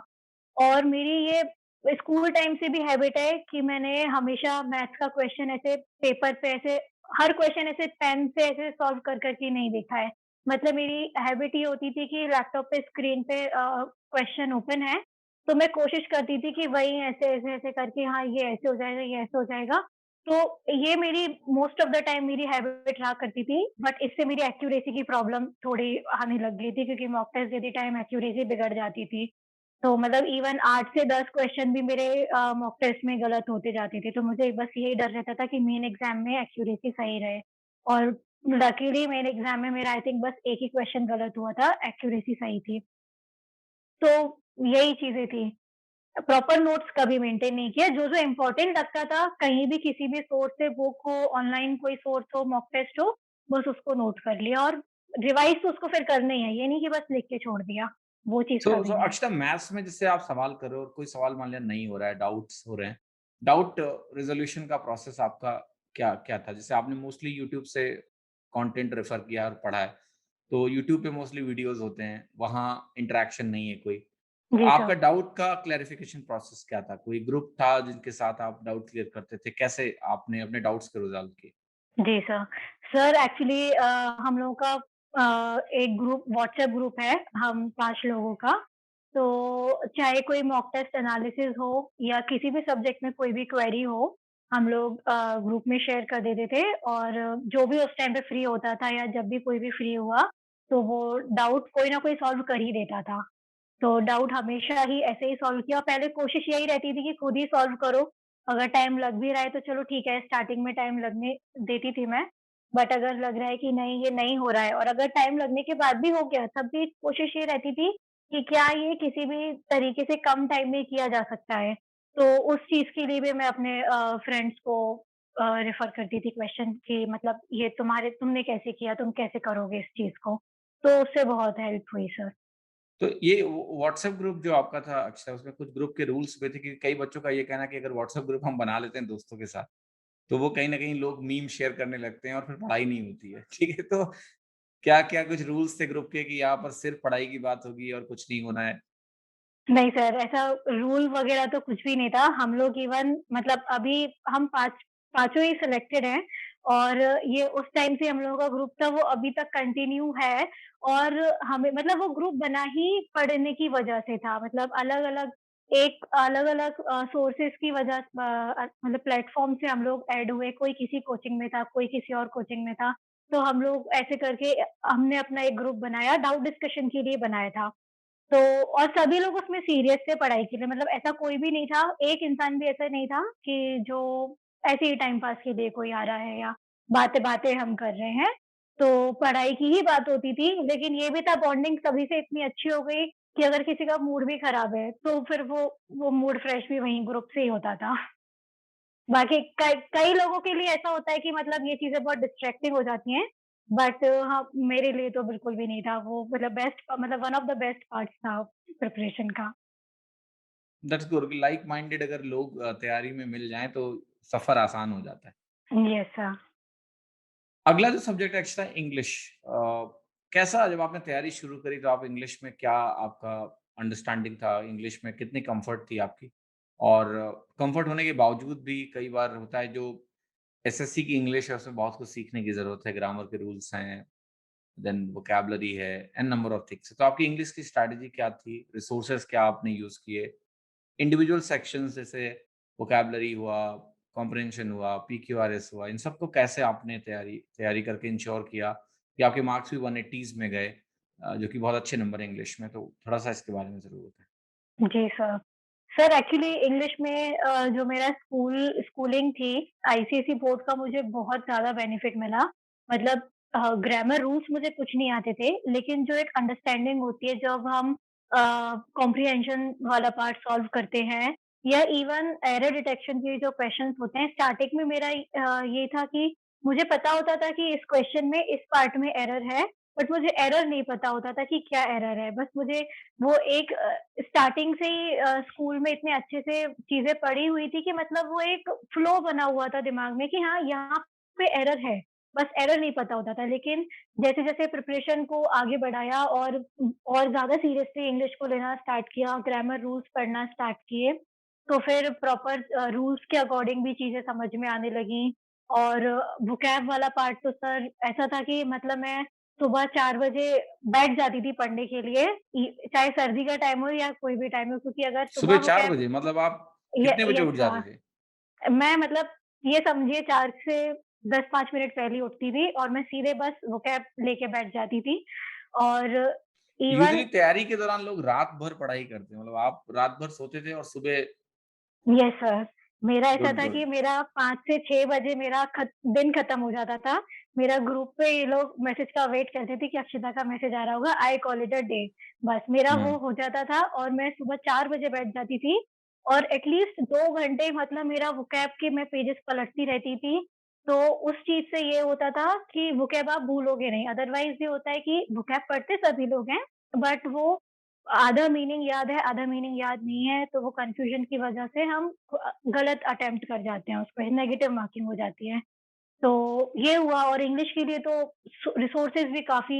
और मेरी ये स्कूल टाइम से भी हैबिट है कि मैंने हमेशा मैथ्स का क्वेश्चन ऐसे पेपर पे ऐसे हर क्वेश्चन ऐसे पेन से ऐसे सॉल्व कर के नहीं देखा है। मतलब मेरी हैबिट ये होती थी कि लैपटॉप पे स्क्रीन पे क्वेश्चन ओपन है, तो मैं कोशिश करती थी कि वही ऐसे करके हाँ, ये ऐसे हो जाएगा, ये ऐसे हो जाएगा। तो ये मेरी मोस्ट ऑफ द टाइम मेरी हैबिट रहा करती थी, बट इससे मेरी एक्यूरेसी की प्रॉब्लम थोड़ी आने लग गई थी, क्योंकि मॉक टेस्ट देते टाइम एक्यूरेसी बिगड़ जाती थी। तो मतलब इवन 8 से 10 क्वेश्चन भी मेरे मॉक टेस्ट में गलत होते जाते थे, तो मुझे बस यही डर रहता था कि मेन एग्ज़ाम में एक्यूरेसी सही रहे। और लकीली मेन एग्ज़ाम में मेरा आई थिंक बस एक ही क्वेश्चन गलत हुआ था, एक्यूरेसी सही थी। तो यही चीज़ें थी। प्रॉपर नोट्स कभी मेंटेन नहीं किया, जो-जो इम्पोर्टेंट लगता था, कहीं भी किसी भी सोर्स से बुक हो, ऑनलाइन कोई सोर्स हो, मॉक टेस्ट हो, बस उसको नोट कर लिया, और रिवाइज़ तो उसको फिर करना ही है, ये नहीं कि बस लिख के छोड़ दिया, वो चीज़ सो कभी नहीं। अक्षता, मैथ्स में जैसे आप सवाल कर रहे हो और कोई सवाल मान लिया नहीं हो रहा है, डाउट्स हो रहे हैं, डाउट रिज़ॉल्यूशन का प्रोसेस आपका क्या क्या था? जैसे आपने मोस्टली यूट्यूब से कंटेंट रेफर किया और पढ़ा है, तो यूट्यूब पे मोस्टली वीडियोज़ होते हैं, वहाँ इंटरैक्शन नहीं है कोई। तो जी सर। आपका डाउट का क्लैरिफ़िकेशन प्रोसेस क्या था? कोई ग्रुप था जिनके साथ आप डाउट क्लियर करते थे? कैसे आपने अपने डाउट्स को रिज़ॉल्व किए? जी सर। सर एक्चुअली हम लोगों का एक ग्रुप व्हाट्सएप ग्रुप है, हम 5 लोगों का। तो चाहे कोई मॉक टेस्ट एनालिसिस हो या किसी भी सब्जेक्ट में कोई भी क्वेरी हो, हम लोग ग्रुप में शेयर कर देते थे, और जो भी उस टाइम पे फ्री होता था या जब भी कोई भी फ्री हुआ, तो वो डाउट कोई ना कोई सॉल्व कर ही देता था। तो डाउट हमेशा ही ऐसे ही सॉल्व किया, और पहले कोशिश यही रहती थी कि खुद ही सॉल्व करो। अगर टाइम लग भी रहा है तो चलो ठीक है, स्टार्टिंग में टाइम लगने देती थी मैं। बट अगर लग रहा है कि नहीं, ये नहीं हो रहा है, और अगर टाइम लगने के बाद भी हो गया, तब भी कोशिश ये रहती थी कि क्या ये किसी भी तरीके से कम टाइम में किया जा सकता है। तो उस चीज़ के लिए भी मैं अपने फ्रेंड्स को रेफर करती थी क्वेश्चन कि मतलब ये तुमने कैसे किया, तुम कैसे करोगे इस चीज़ को? तो उससे बहुत हेल्प हुई सर। तो ये व्हाट्सएप ग्रुप जो आपका था अच्छा, उसमें कुछ ग्रुप के रूल्स भी थे कि कई बच्चों का ये कहना है कि अगर व्हाट्सएप ग्रुप हम बना लेते हैं दोस्तों के साथ, तो वो कहीं न कहीं लोग मीम शेयर करने लगते हैं और फिर पढ़ाई नहीं होती है, ठीक है? तो क्या-क्या कुछ रूल्स थे ग्रुप के कि यहाँ पर सिर्फ़ पढ़ाई की बात होगी और कुछ नहीं होना है? नहीं सर, ऐसा रूल वगैरह तो कुछ भी नहीं था। हम लोग इवन मतलब अभी हम 5 पाँचों ही सिलेक्टेड हैं, और ये उस टाइम से हम लोगों का ग्रुप था, वो अभी तक कंटिन्यू है। और हमें मतलब वो ग्रुप बना ही पढ़ने की वजह से था। मतलब अलग-अलग सोर्सेज़ की वजह मतलब प्लेटफ़ॉर्म से हम लोग ऐड हुए। कोई किसी कोचिंग में था, कोई किसी और कोचिंग में था। तो हम लोग ऐसे करके हमने अपना एक ग्रुप बनाया, डाउट डिस्कशन के लिए बनाया था। तो और सभी लोग उसमें सीरियस थे पढ़ाई के लिए, मतलब ऐसा कोई भी नहीं था, एक इंसान भी ऐसा नहीं था कि जो ऐसे ही टाइम पास के लिए कोई आ रहा है या बातें-बातें हम कर रहे हैं। तो पढ़ाई की ही बात होती थी, लेकिन ये भी था बॉन्डिंग सभी से इतनी अच्छी हो गई कि अगर किसी का मूड भी खराब है, तो फिर वो मूड फ्रेश भी वहीं ग्रुप से ही होता था। बाकी कई कई लोगों के लिए ऐसा होता है कि मतलब ये चीज़ें बहुत डिस्ट्रैक्टिंग हो जाती हैं, बट हाँ, मेरे लिए तो बिल्कुल भी नहीं था वो, मतलब one of the best parts था प्रिपरेशन का। दैट्स गुड, लाइक माइंडेड अगर लोग तैयारी में मिल जाएँ तो सफ़र आसान हो जाता है। Yes sir. अगला जो सब्जेक्ट है एक्स्ट्रा इंग्लिश, कैसा जब आपने तैयारी शुरू करी तो आप इंग्लिश में क्या आपका अंडरस्टैंडिंग था? इंग्लिश में कितनी कम्फर्ट थी आपकी? और कम्फर्ट होने के बावजूद भी कई बार होता है जो एसएससी की इंग्लिश है उसमें बहुत कुछ सीखने की ज़रूरत है, ग्रामर के रूल्स हैं, देन वोकैब्युलरी है, एन नंबर ऑफ थिंग्स। तो आपकी इंग्लिश की स्ट्रैटेजी क्या थी? रिसोर्सेज़ क्या आपने यूज़ किए? इंडिविजुअल सेक्शंस जैसे वोकैब्युलरी हुआ, कॉम्प्रिहेंशन हुआ, पीक्यूआरएस हुआ, इन सबको कैसे आपने तैयारी तैयारी करके इंश्योर किया कि आपके मार्क्स भी 180s में गए जो कि बहुत अच्छे नंबर है इंग्लिश में, तो थोड़ा-सा इसके बारे में ज़रूर बताएँ? जी सर। सर एक्चुअली इंग्लिश में जो मेरा स्कूलिंग थी, आईसीएसई बोर्ड का मुझे बहुत ज़्यादा बेनिफिट मिला। मतलब ग्रामर रूल्स मुझे कुछ नहीं आते थे, लेकिन जो एक अंडरस्टैंडिंग होती है जब हम कॉम्प्रिहेंशन वाला पार्ट सॉल्व करते हैं या इवन एरर डिटेक्शन के जो क्वेश्चन्स होते हैं, स्टार्टिंग में मेरा ये था कि मुझे पता होता था कि इस क्वेश्चन में इस पार्ट में एरर है, बट मुझे एरर नहीं पता होता था कि क्या एरर है। बस मुझे वो एक स्टार्टिंग से ही स्कूल में इतने अच्छे से चीज़ें पढ़ी हुई थी कि मतलब वो एक फ्लो बना हुआ था दिमाग में कि हाँ, यहाँ पे एरर है, बस एरर नहीं पता होता था। लेकिन जैसे-जैसे प्रिपरेशन को आगे बढ़ाया और ज़्यादा सीरियसली इंग्लिश को लेना स्टार्ट किया, ग्रामर रूल्स पढ़ना स्टार्ट किए, तो फिर प्रॉपर रूल्स के अकॉर्डिंग भी चीज़ें समझ में आने लगीं। और वोकैब वाला पार्ट तो सर ऐसा था कि मतलब मैं सुबह 4 बजे बैठ जाती थी पढ़ने के लिए, चाहे सर्दी का टाइम हो या कोई भी टाइम हो, क्योंकि अगर सुबह सुबह 4 वोकैब बजे मतलब आप य कितने बजे यस उठ जाते हाँ, थे? मैं मतलब ये समझिए 4 से 10-5 मिनट पहले ही उठती थी और मैं सीधे बस वोकैब लेके बैठ जाती थी। और यूजुअली इवन तैयारी के दौरान लोग रात भर पढ़ाई करते हैं, मतलब आप रात भर सोते थे और सुबह यस सर, मेरा ऐसा गुड, था गुड। कि मेरा 5 से 6 बजे मेरा दिन खत्म हो जाता था। मेरा ग्रुप पे ये लोग मैसेज का वेट करते थे कि अक्षिता का मैसेज आ रहा होगा, I call it a day. बस मेरा हुँ। वो हो जाता था और मैं सुबह 4 बजे बैठ जाती थी और एटलीस्ट 2 घंटे मतलब मेरा वोकैब के मैं पेजेज़ पलटती रहती थी। तो उस चीज़ से ये होता था कि वोकैब आप भूलोगे नहीं, अदरवाइज़ ये होता है कि वोकैब पढ़ते सभी लोग हैं, बट वो आधा मीनिंग याद है, आधा मीनिंग याद नहीं है, तो वो कन्फ्यूज़न की वज़ह से हम गलत अटेम्प्ट कर जाते हैं उसपे, नेगेटिव मार्किंग हो जाती है। तो ये हुआ और इंग्लिश के लिए तो रिसोर्सेज़ भी काफ़ी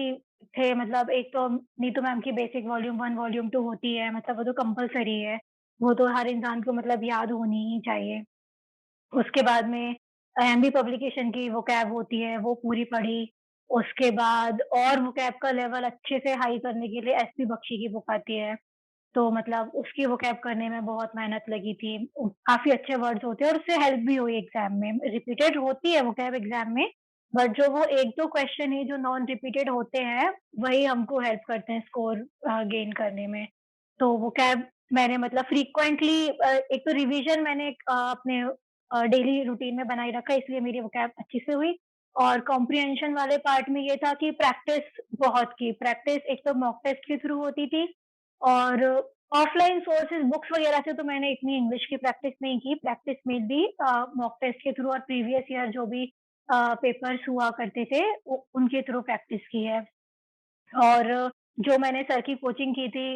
थे, मतलब एक तो नीतू मैम की बेसिक वॉल्यूम 1, वॉल्यूम 2 होती है, मतलब वो तो कंपल्सरी है। वो तो हर इंसान को मतलब याद होनी ही चाहिए। उसके बाद में एमबी पब्लिकेशन की वोकैब होती है, वो पूरी पढ़ी। उसके बाद और वोकैब का लेवल अच्छे से हाई करने के लिए एसपी बख्शी की बुक आती है। तो मतलब उसकी वोकैब करने में बहुत मेहनत लगी थी। काफ़ी अच्छे वर्ड्स होते हैं और उससे हेल्प भी हुई एग्ज़ाम में। रिपीटेड होती है वोकैब एग्ज़ाम में, बट जो वो 1-2 क्वेश्चन ही जो नॉन रिपीटेड होते हैं, वही हमको हेल्प करते हैं स्कोर गेन करने में। तो वोकैब मैंने मतलब फ्रीक्वेंटली एक तो रिवीज़न मैंने अपने डेली रूटीन में बनाए रखा, इसलिए मेरी वोकैब अच्छी से हुई। और कॉम्प्रिहेंशन वाले पार्ट में ये था कि प्रैक्टिस बहुत की। प्रैक्टिस एक तो मॉक टेस्ट के थ्रू होती थी और ऑफलाइन सोर्सेज़ बुक्स वगैरह से तो मैंने इतनी इंग्लिश की प्रैक्टिस नहीं की, प्रैक्टिस मेनली मॉक टेस्ट के थ्रू और प्रीवियस ईयर जो भी पेपर्स हुआ करते थे, उ उनके थ्रू प्रैक्टिस की है। और जो मैंने सर की कोचिंग की थी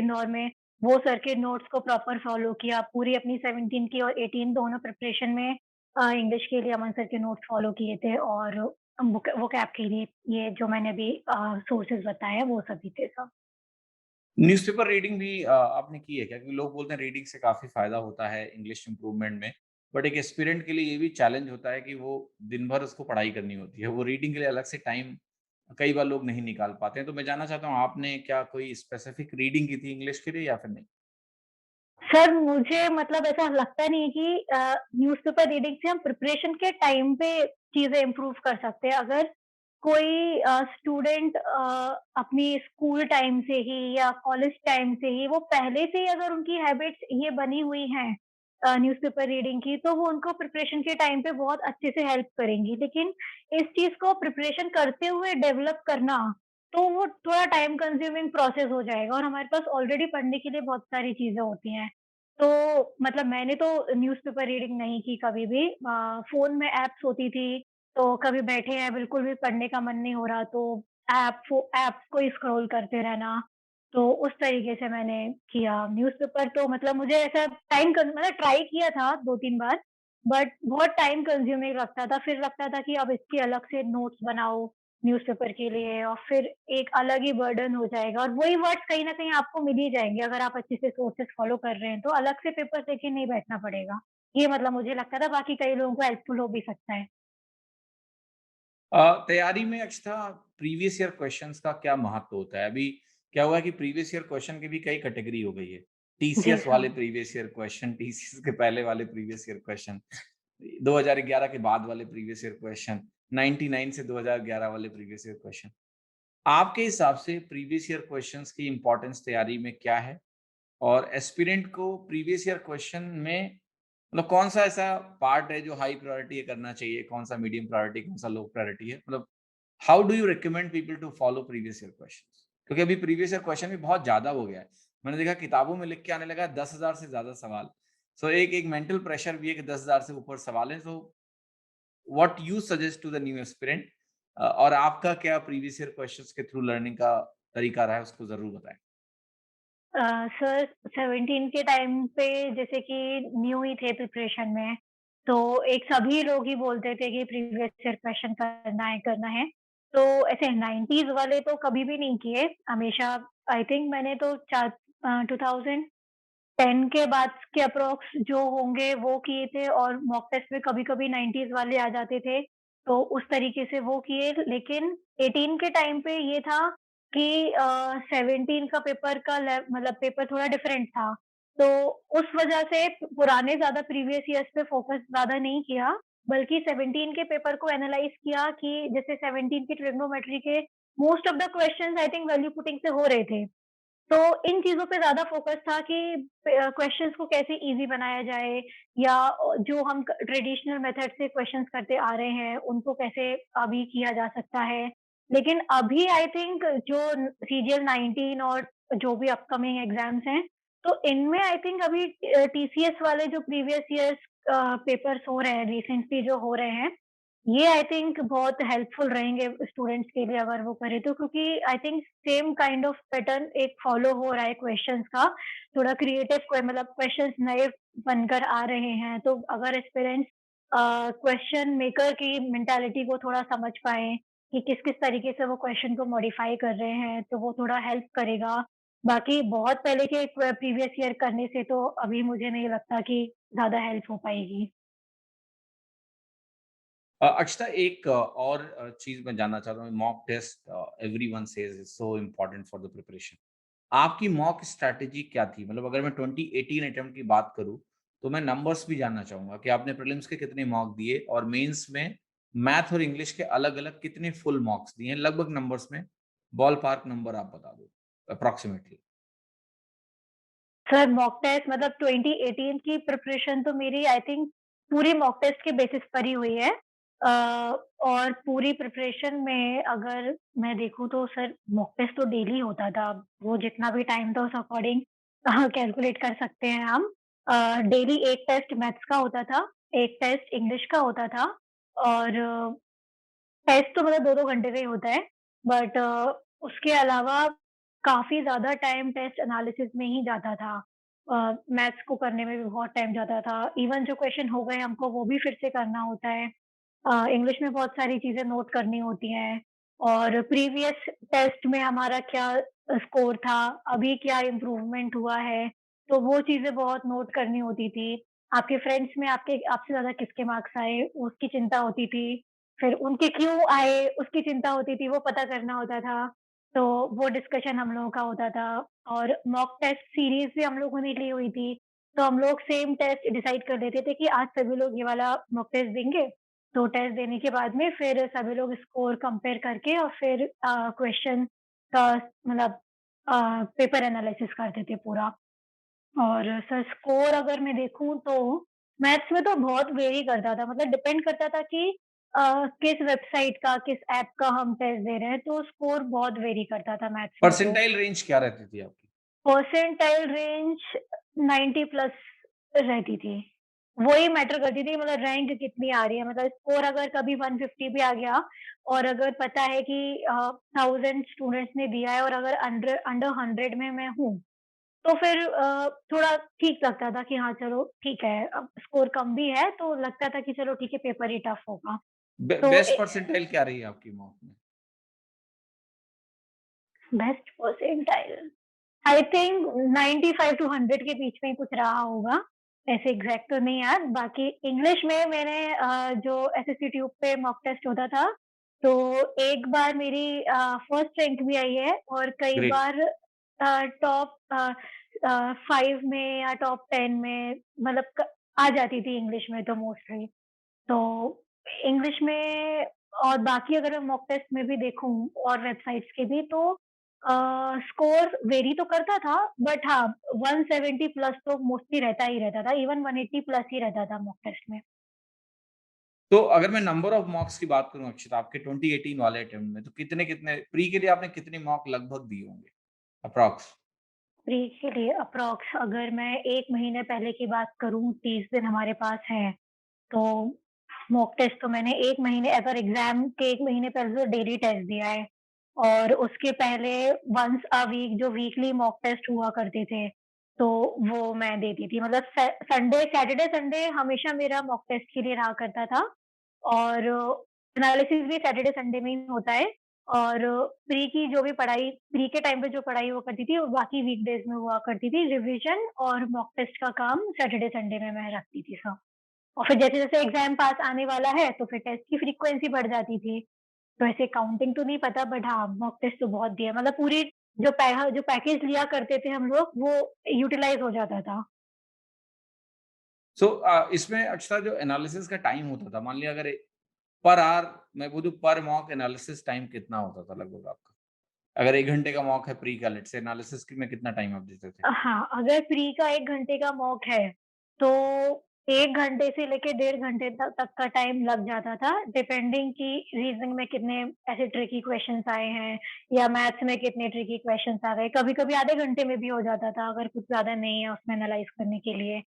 इंदौर में, वो सर के नोट्स को प्रॉपर फ़ॉलो किया। पूरी अपनी 17 की और 18 दोनों प्रिपरेशन में इंग्लिश के लिए अमन सर के नोट्स फ़ॉलो किए थे और वोकैब के लिए ये जो मैंने अभी सोर्सेज़ बताए हैं, वो सभी थे सब। न्यूज़पेपर रीडिंग भी आपने की है क्या? क्योंकि लोग बोलते हैं रीडिंग से काफ़ी फ़ायदा होता है इंग्लिश इम्प्रूवमेंट में, बट एक एस्पिरेंट के लिए ये भी चैलेंज होता है कि वो दिन भर उसको पढ़ाई करनी होती है। वो रीडिंग के लिए अलग से टाइम कई बार लोग नहीं निकाल पाते हैं। तो मैं जानना चाहता हूँ आपने क्या कोई स्पेसिफिक रीडिंग की थी इंग्लिश के लिए या फिर नहीं? सर, मुझे मतलब ऐसा लगता नहीं है कि न्यूज़पेपर रीडिंग से हम प्रिपरेशन के टाइम पे चीज़ें इम्प्रूव कर सकते हैं। अगर कोई स्टूडेंट अपनी स्कूल टाइम से ही या कॉलेज टाइम से ही वो पहले से ही अगर उनकी हैबिट्स ये बनी हुई हैं न्यूज़पेपर रीडिंग की, तो वो उनको प्रिपरेशन के टाइम पे बहुत अच्छे से हेल्प करेंगी। लेकिन इस चीज़ को प्रिपरेशन करते हुए डेवलप करना, तो वो थोड़ा टाइम कंज्यूमिंग प्रोसेस हो जाएगा और हमारे पास ऑलरेडी पढ़ने के लिए बहुत सारी चीज़ें होती हैं। तो मतलब मैंने तो न्यूज़पेपर रीडिंग नहीं की कभी भी। फ़ोन में ऐप्स होती थी, तो कभी बैठे हैं, बिल्कुल भी पढ़ने का मन नहीं हो रहा, तो ऐप्स को ही स्क्रॉल करते रहना। तो उस तरीके से मैंने किया। न्यूज़पेपर तो मतलब मुझे ऐसा मतलब ट्राई किया था 2-3 बार, बट बहुत टाइम कंज्यूमिंग लगता था। फिर लगता था कि अब इसके अलग से नोट्स बनाओ, न्यूज़पेपर के लिए और फिर एक अलग ही बर्डन हो जाएगा और वही वर्ड्स कहीं न कहीं आपको मिल ही जाएँगे अगर आप अच्छे से सोर्सेज़ फ़ॉलो कर रहे हैं, तो अलग से पेपर लेके नहीं बैठना पड़ेगा। ये मतलब मुझे लगता था, बाकी कई लोगों को हेल्पफुल हो भी सकता है। तैयारी में अक्षता प्रीवियस ईयर क्वेश्चंस का क्या महत्व होता है? अभी क्या हुआ है कि प्रीवियस ईयर क्वेश्चन की भी कई कैटेगरी हो गई है। जी, टीसीएस वाले हाँ। प्रीवियस ईयर क्वेश्चन, टीसीएस के पहले वाले प्रीवियस ईयर क्वेश्चन, 2011 के बाद वाले प्रीवियस ईयर क्वेश्चन, 99 से 2011 वाले प्रीवियस ईयर क्वेश्चन। आपके हिसाब से प्रीवियस ईयर क्वेश्चंस की इम्पोर्टेंस तैयारी में क्या है? और एस्पिरेंट को प्रीवियस ईयर क्वेश्चन में मतलब कौन-सा ऐसा पार्ट है जो हाई प्रायोरिटी करना चाहिए, कौन-सा मीडियम प्रायोरिटी, कौन-सा लो प्रायोरिटी है? मतलब how do you recommend people to follow previous year questions? क्योंकि अभी प्रीवियस ईयर क्वेश्चन भी बहुत ज़्यादा हो गया है। मैंने देखा किताबों में लिख के आने लगा है 10,000 से ज़्यादा सवाल। सो एक एक मेंटल प्रेशर भी है कि 10,000 से ऊपर सवाल हैं। So what you suggest to the new aspirant और आपका क्या प्रीवियस ईयर क्वेश्चंस के थ्रू लर्निंग का तरीका रहा है उसको ज़रूर बताएँ? सर 17 के टाइम पे जैसे कि न्यू ही थे प्रिपरेशन में, तो एक सभी लोग ही बोलते थे कि प्रीवियस ईयर क्वेश्चन करना है, करना है। तो ऐसे 90s वाले तो कभी भी नहीं किए, हमेशा आई थिंक मैंने तो 2010 के बाद के अप्रॉक्स जो होंगे वो किए थे और मॉक टेस्ट में कभी-कभी 90s वाले आ जाते थे, तो उस तरीके से वो किए। लेकिन 18 के टाइम पे ये था कि 17 का पेपर का मतलब पेपर थोड़ा डिफरेंट था। तो उस वजह से पुराने ज़्यादा प्रीवियस ईयर्स पे फोकस ज़्यादा नहीं किया, बल्कि 17 के पेपर को एनालाइज़ किया कि जैसे 17 के ट्रिग्नोमेट्री के most of the questions I think value putting से हो रहे थे। तो इन चीज़ों पे ज़्यादा फ़ोकस था कि क्वेश्चंस को कैसे ईज़ी बनाया जाए या जो हम क ट्रेडिशनल मेथड से क्वेश्चंस करते आ रहे हैं, उनको कैसे अभी किया जा सकता है। लेकिन अभी आई थिंक जो सीजीएल 19 और जो भी अपकमिंग एग्ज़ाम्स हैं, तो इनमें आई थिंक अभी टीसीएस वाले जो प्रीवियस ईयर्स पेपर्स हो रहे हैं, रिसेंटली जो हो रहे हैं, ये आई थिंक बहुत हेल्पफुल रहेंगे स्टूडेंट्स के लिए अगर वो करें तो, क्योंकि I think same kind of pattern एक फॉलो हो रहा है क्वेश्चंस का। थोड़ा क्रिएटिव मतलब क्वेश्चंस नए बनकर आ रहे हैं, तो अगर एस्पिरेंट्स क्वेश्चन मेकर की मेंटालिटी को थोड़ा समझ पाएँ कि किस-किस तरीके से वो क्वेश्चन को मॉडिफाई कर रहे हैं, तो वो थोड़ा हेल्प करेगा। बाकी बहुत पहले के प्रीवियस ईयर करने से तो अभी मुझे नहीं लगता कि ज़्यादा हेल्प हो पाएगी। अक्षता एक और चीज़ मैं जानना चाहता हूँ mock test everyone says is so important for the preparation. आपकी मॉक स्ट्रैटेजी क्या थी? मतलब अगर मैं 2018 अटेम्प्ट की बात करूँ, तो मैं नंबर्स भी जानना चाहूँगा कि आपने प्रीलिम्स के कितने मॉक दिए और मेंस में मैथ और इंग्लिश के अलग-अलग कितने फुल मॉक्स दिए हैं? लगभग नंबर्स में बॉल पार्क नंबर आप बता दो अप्रॉक्सिमेटली। सर मॉक टेस्ट मतलब 2018 की प्रिपरेशन तो मेरी आई थिंक पूरी मॉक टेस्ट के बेसिस पर ही हुई है। अ, और पूरी प्रिपरेशन में अगर मैं देखूँ तो सर मॉक टेस्ट तो डेली होता था। वो जितना भी टाइम था उस अकॉर्डिंग कैलकुलेट कर सकते हैं हम। डेली 1 टेस्ट मैथ्स का होता था, 1 टेस्ट इंग्लिश का होता था और टेस्ट तो मतलब 2-2 घंटे का ही होता है, बट उसके अलावा काफ़ी ज़्यादा टाइम टेस्ट एनालिसिस में ही जाता था। मैथ्स को करने में भी बहुत टाइम जाता था। इवन जो क्वेश्चन हो गए हमको वो भी फिर से करना होता है। इंग्लिश में बहुत सारी चीज़ें नोट करनी होती हैं और प्रीवियस टेस्ट में हमारा क्या स्कोर था, अभी क्या इम्प्रूवमेंट हुआ है, तो वो चीज़ें बहुत नोट करनी होती थी। आपके फ्रेंड्स में आपके आपसे ज़्यादा किसके मार्क्स आए, उसकी चिंता होती थी। फिर उनके क्यों आए, उसकी चिंता होती थी, वो पता करना होता था। तो वो डिस्कशन हम लोगों का होता था और मॉक टेस्ट सीरीज़ भी हम लोगों ने ली हुई थी। तो हम लोग सेम टेस्ट डिसाइड कर देते थे कि आज सभी लोग ये वाला मॉक टेस्ट देंगे। तो टेस्ट देने के बाद में फिर सभी लोग स्कोर कंपेयर करके और फिर क्वेश्चन का मतलब पेपर एनालिसिस करते थे पूरा। और सर स्कोर अगर मैं देखूँ तो मैथ्स में तो बहुत वेरी करता था, मतलब डिपेंड करता था कि किस वेबसाइट का, किस ऐप का हम टेस्ट दे रहे हैं, तो स्कोर बहुत वेरी करता था मैथ्स में तो। परसेंटाइल रेंज क्या रहती थी आपकी? परसेंटाइल रेंज 90 प्लस रहती थी। वही मैटर करती थी, मतलब रैंक कितनी आ रही है, मतलब स्कोर अगर कभी 150 भी आ गया और अगर पता है कि 1000 स्टूडेंट्स ने दिया है और अगर अंडर 100 में मैं हूँ, तो फिर थोड़ा ठीक लगता था कि हाँ, चलो ठीक है, अब स्कोर कम भी है तो लगता था कि चलो ठीक है पेपर ही टफ होगा। तो बेस्ट परसेंटाइल क्या रही आपकी मॉक में? Best percentile I think 95 to 100 के बीच में ही कुछ रहा होगा। ऐसे एग्ज़ैक्ट तो नहीं याद। बाकी इंग्लिश में मैंने जो एसएससी ट्यूब पे मॉक टेस्ट होता था, तो एक बार मेरी फर्स्ट रैंक भी आई है और कई ग्रेट। बार टॉप 5 में या टॉप 10 में मतलब क आ जाती थी इंग्लिश में तो मोस्टली। तो इंग्लिश में और बाकी अगर मैं मॉक टेस्ट में भी देखूँ और वेबसाइट्स के भी तो स्कोर वेरी तो करता था बट हाँ, 170 प्लस तो मोस्टली रहता ही रहता था, इवन 180 प्लस ही रहता था मॉक टेस्ट में। तो अगर मैं नंबर ऑफ मॉक्स की बात करूँ अक्षता आपके 2018 वाले अटेम्प्ट में, तो कितने-कितने प्री के लिए आपने कितने मॉक लगभग दिए होंगे? अप्रॉक्स? प्री के लिए अप्रॉक्स अगर मैं 1 महीने पहले की बात करूँ, 30 दिन हमारे पास हैं, तो मॉक टेस्ट तो मैंने 1 महीने अगर एग्ज़ाम के 1 महीने पहले तो डेली टेस्ट दिया है और उसके पहले वन्स अ वीक जो वीकली मॉक टेस्ट हुआ करते थे, तो वो मैं देती थी। मतलब सैटरडे संडे हमेशा मेरा मॉक टेस्ट के लिए रहा करता था और एनालिसिस भी सैटरडे संडे में ही होता है और प्री की जो भी पढ़ाई प्री के टाइम पे जो पढ़ाई हुआ करती थी, वो बाकी वीकडेज़ में हुआ करती थी। रिविज़न और मॉक टेस्ट का काम सैटरडे संडे में मैं रखती थी सब। और फिर जैसे-जैसे एग्ज़ाम पास आने वाला है, तो फिर टेस्ट की फ्रीक्वेंसी बढ़ जाती थी। तो ऐसे काउंटिंग तो नहीं पता बट हाँ, मॉक टेस्ट तो बहुत दिया मतलब पूरी जो पैकेज लिया करते थे हम लोग, वो यूटिलाइज़ हो जाता था। सो इसमें अक्षता जो एनालिसिस का टाइम होता था, मान लिया अगर पर आवर मैं बोलूँ पर मॉक एनालिसिस टाइम कितना होता था लगभग आपका? अगर 1 घंटे का मॉक है प्री का लेट्स से एनालिसिस की में कितना टाइम आप देते थे? हाँ, अगर प्री का 1 घंटे का मॉक है, तो 1 घंटे से लेके डेढ़ घंटे तक का टाइम लग जाता था, डिपेंडिंग कि रीज़निंग में कितने ऐसे ट्रिकी क्वेश्चन्स आए हैं या मैथ्स में कितने ट्रिकी क्वेश्चन्स आ गए। कभी-कभी आधे घंटे में भी हो जाता था, अगर कुछ ज़्यादा नहीं है उसमें एनालाइज़ करने के लिए।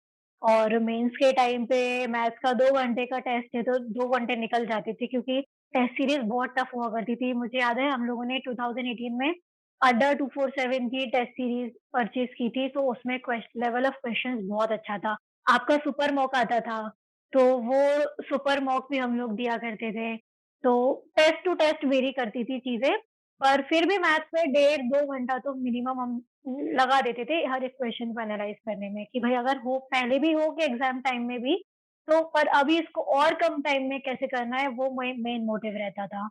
और मेंस के टाइम पे मैथ्स का 2 घंटे का टेस्ट है, तो 2 घंटे निकल जाते थे क्योंकि टेस्ट सीरीज़ बहुत टफ हुआ करती थी। मुझे याद है हम लोगों ने 2018 में अड्डा 247 की टेस्ट सीरीज़ परचेज़ की थी, तो उसमें लेवल ऑफ क्वेश्चंस बहुत अच्छा था। आपका सुपर मॉक आता था, तो वो सुपर मॉक भी हम लोग दिया करते थे। तो टेस्ट टू टेस्ट वेरी करती थी चीज़ें, पर फिर भी मैथ्स में डेढ़ 2 घंटा तो मिनिमम हम लगा देते थे हर एक क्वेश्चन को एनालाइज़ करने में कि भाई अगर हो पहले भी हो कि एग्ज़ाम टाइम में भी, तो पर अभी इसको और कम टाइम में कैसे करना है, वो मेन मोटिव रहता था।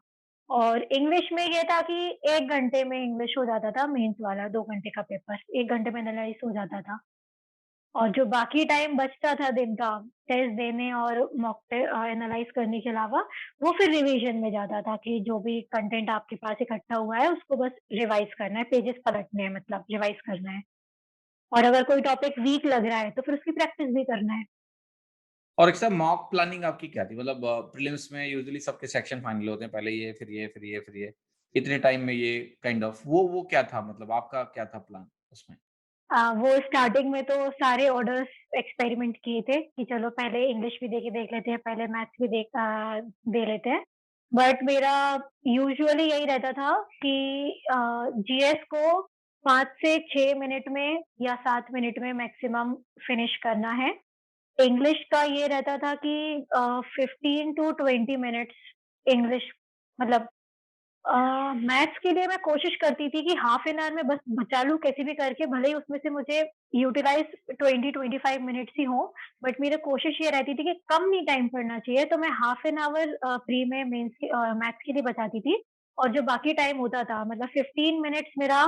और इंग्लिश में ये था कि 1 घंटे में इंग्लिश हो जाता था मेंस वाला 2 घंटे का पेपर, 1 घंटे में एनालाइज़ हो जाता था। और जो बाकी टाइम बचता था दिन का टेस्ट देने और एनालाइज़ करने के अलावा, वो फिर रिवीजन में जाता था कि जो भी कंटेंट आपके पास इकट्ठा हुआ है, उसको बस रिवाइज़ करना है, पेजेज़ पलटने हैं मतलब रिवाइज़ करना है। और अगर कोई टॉपिक वीक लग रहा है, तो फिर उसकी प्रैक्टिस भी करना है। और अक्सर मॉक प्लानिंग आपकी क्या थी? मतलब प्रीलिम्स में यूजुअली सबके सेक्शन फाइनल होते हैं, पहले ये, फिर ये, फिर ये, फिर ये। इतने टाइम में ये काइंड ऑफ वो क्या था मतलब आपका क्या था प्लान उसमें? वो स्टार्टिंग में तो सारे ऑर्डर्स एक्सपेरिमेंट किए थे कि चलो पहले इंग्लिश भी दे के देख लेते हैं, पहले मैथ्स भी दे लेते हैं। बट मेरा यूजुअली यही रहता था कि जीएस को 5 से 6 मिनट में या 7 मिनट में मैक्सिमम फिनिश करना है। इंग्लिश का ये रहता था कि 15 टू 20 मिनट्स इंग्लिश मतलब मैथ्स के लिए मैं कोशिश करती थी कि हाफ एन आवर में बस बचा लूँ कैसे भी करके, भले ही उसमें से मुझे यूटिलाइज़ 20-25 मिनट्स ही हों, बट मेरी कोशिश ये रहती थी कि कम ही टाइम पड़ना चाहिए, तो मैं हाफ एन आवर प्री में मैथ्स के लिए बचाती थी और जो बाकी टाइम होता था मतलब 15 मिनट्स मेरा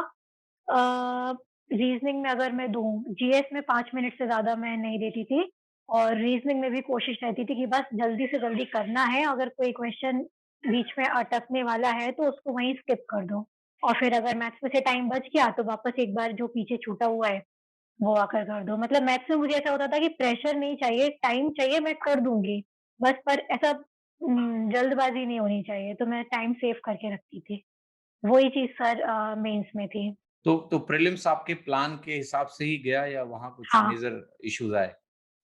रीज़निंग में अगर मैं दूँ, जीएस में 5 मिनट से ज़्यादा मैं नहीं देती थी और रीज़निंग में भी कोशिश रहती थी कि बस जल्दी से जल्दी करना है, अगर कोई क्वेश्चन बीच में अटकने वाला है तो उसको वहीं स्किप कर दो और फिर अगर मैथ्स में से टाइम बच गया तो वापस एक बार जो पीछे छूटा हुआ है, वो आकर कर दो। मतलब मैथ्स में मुझे ऐसा होता था कि प्रेशर नहीं चाहिए, टाइम चाहिए मैं कर दूँगी। बस पर ऐसा जल्दबाज़ी नहीं होनी चाहिए, तो मैं टाइम सेव करके रखती थी। वही चीज़ सर मेंस में थी। तो प्रीलिम्स आपके प्लान के हिसाब से ही गया या वहाँ कुछ हाँ। मेजर इश्यूज़ आए?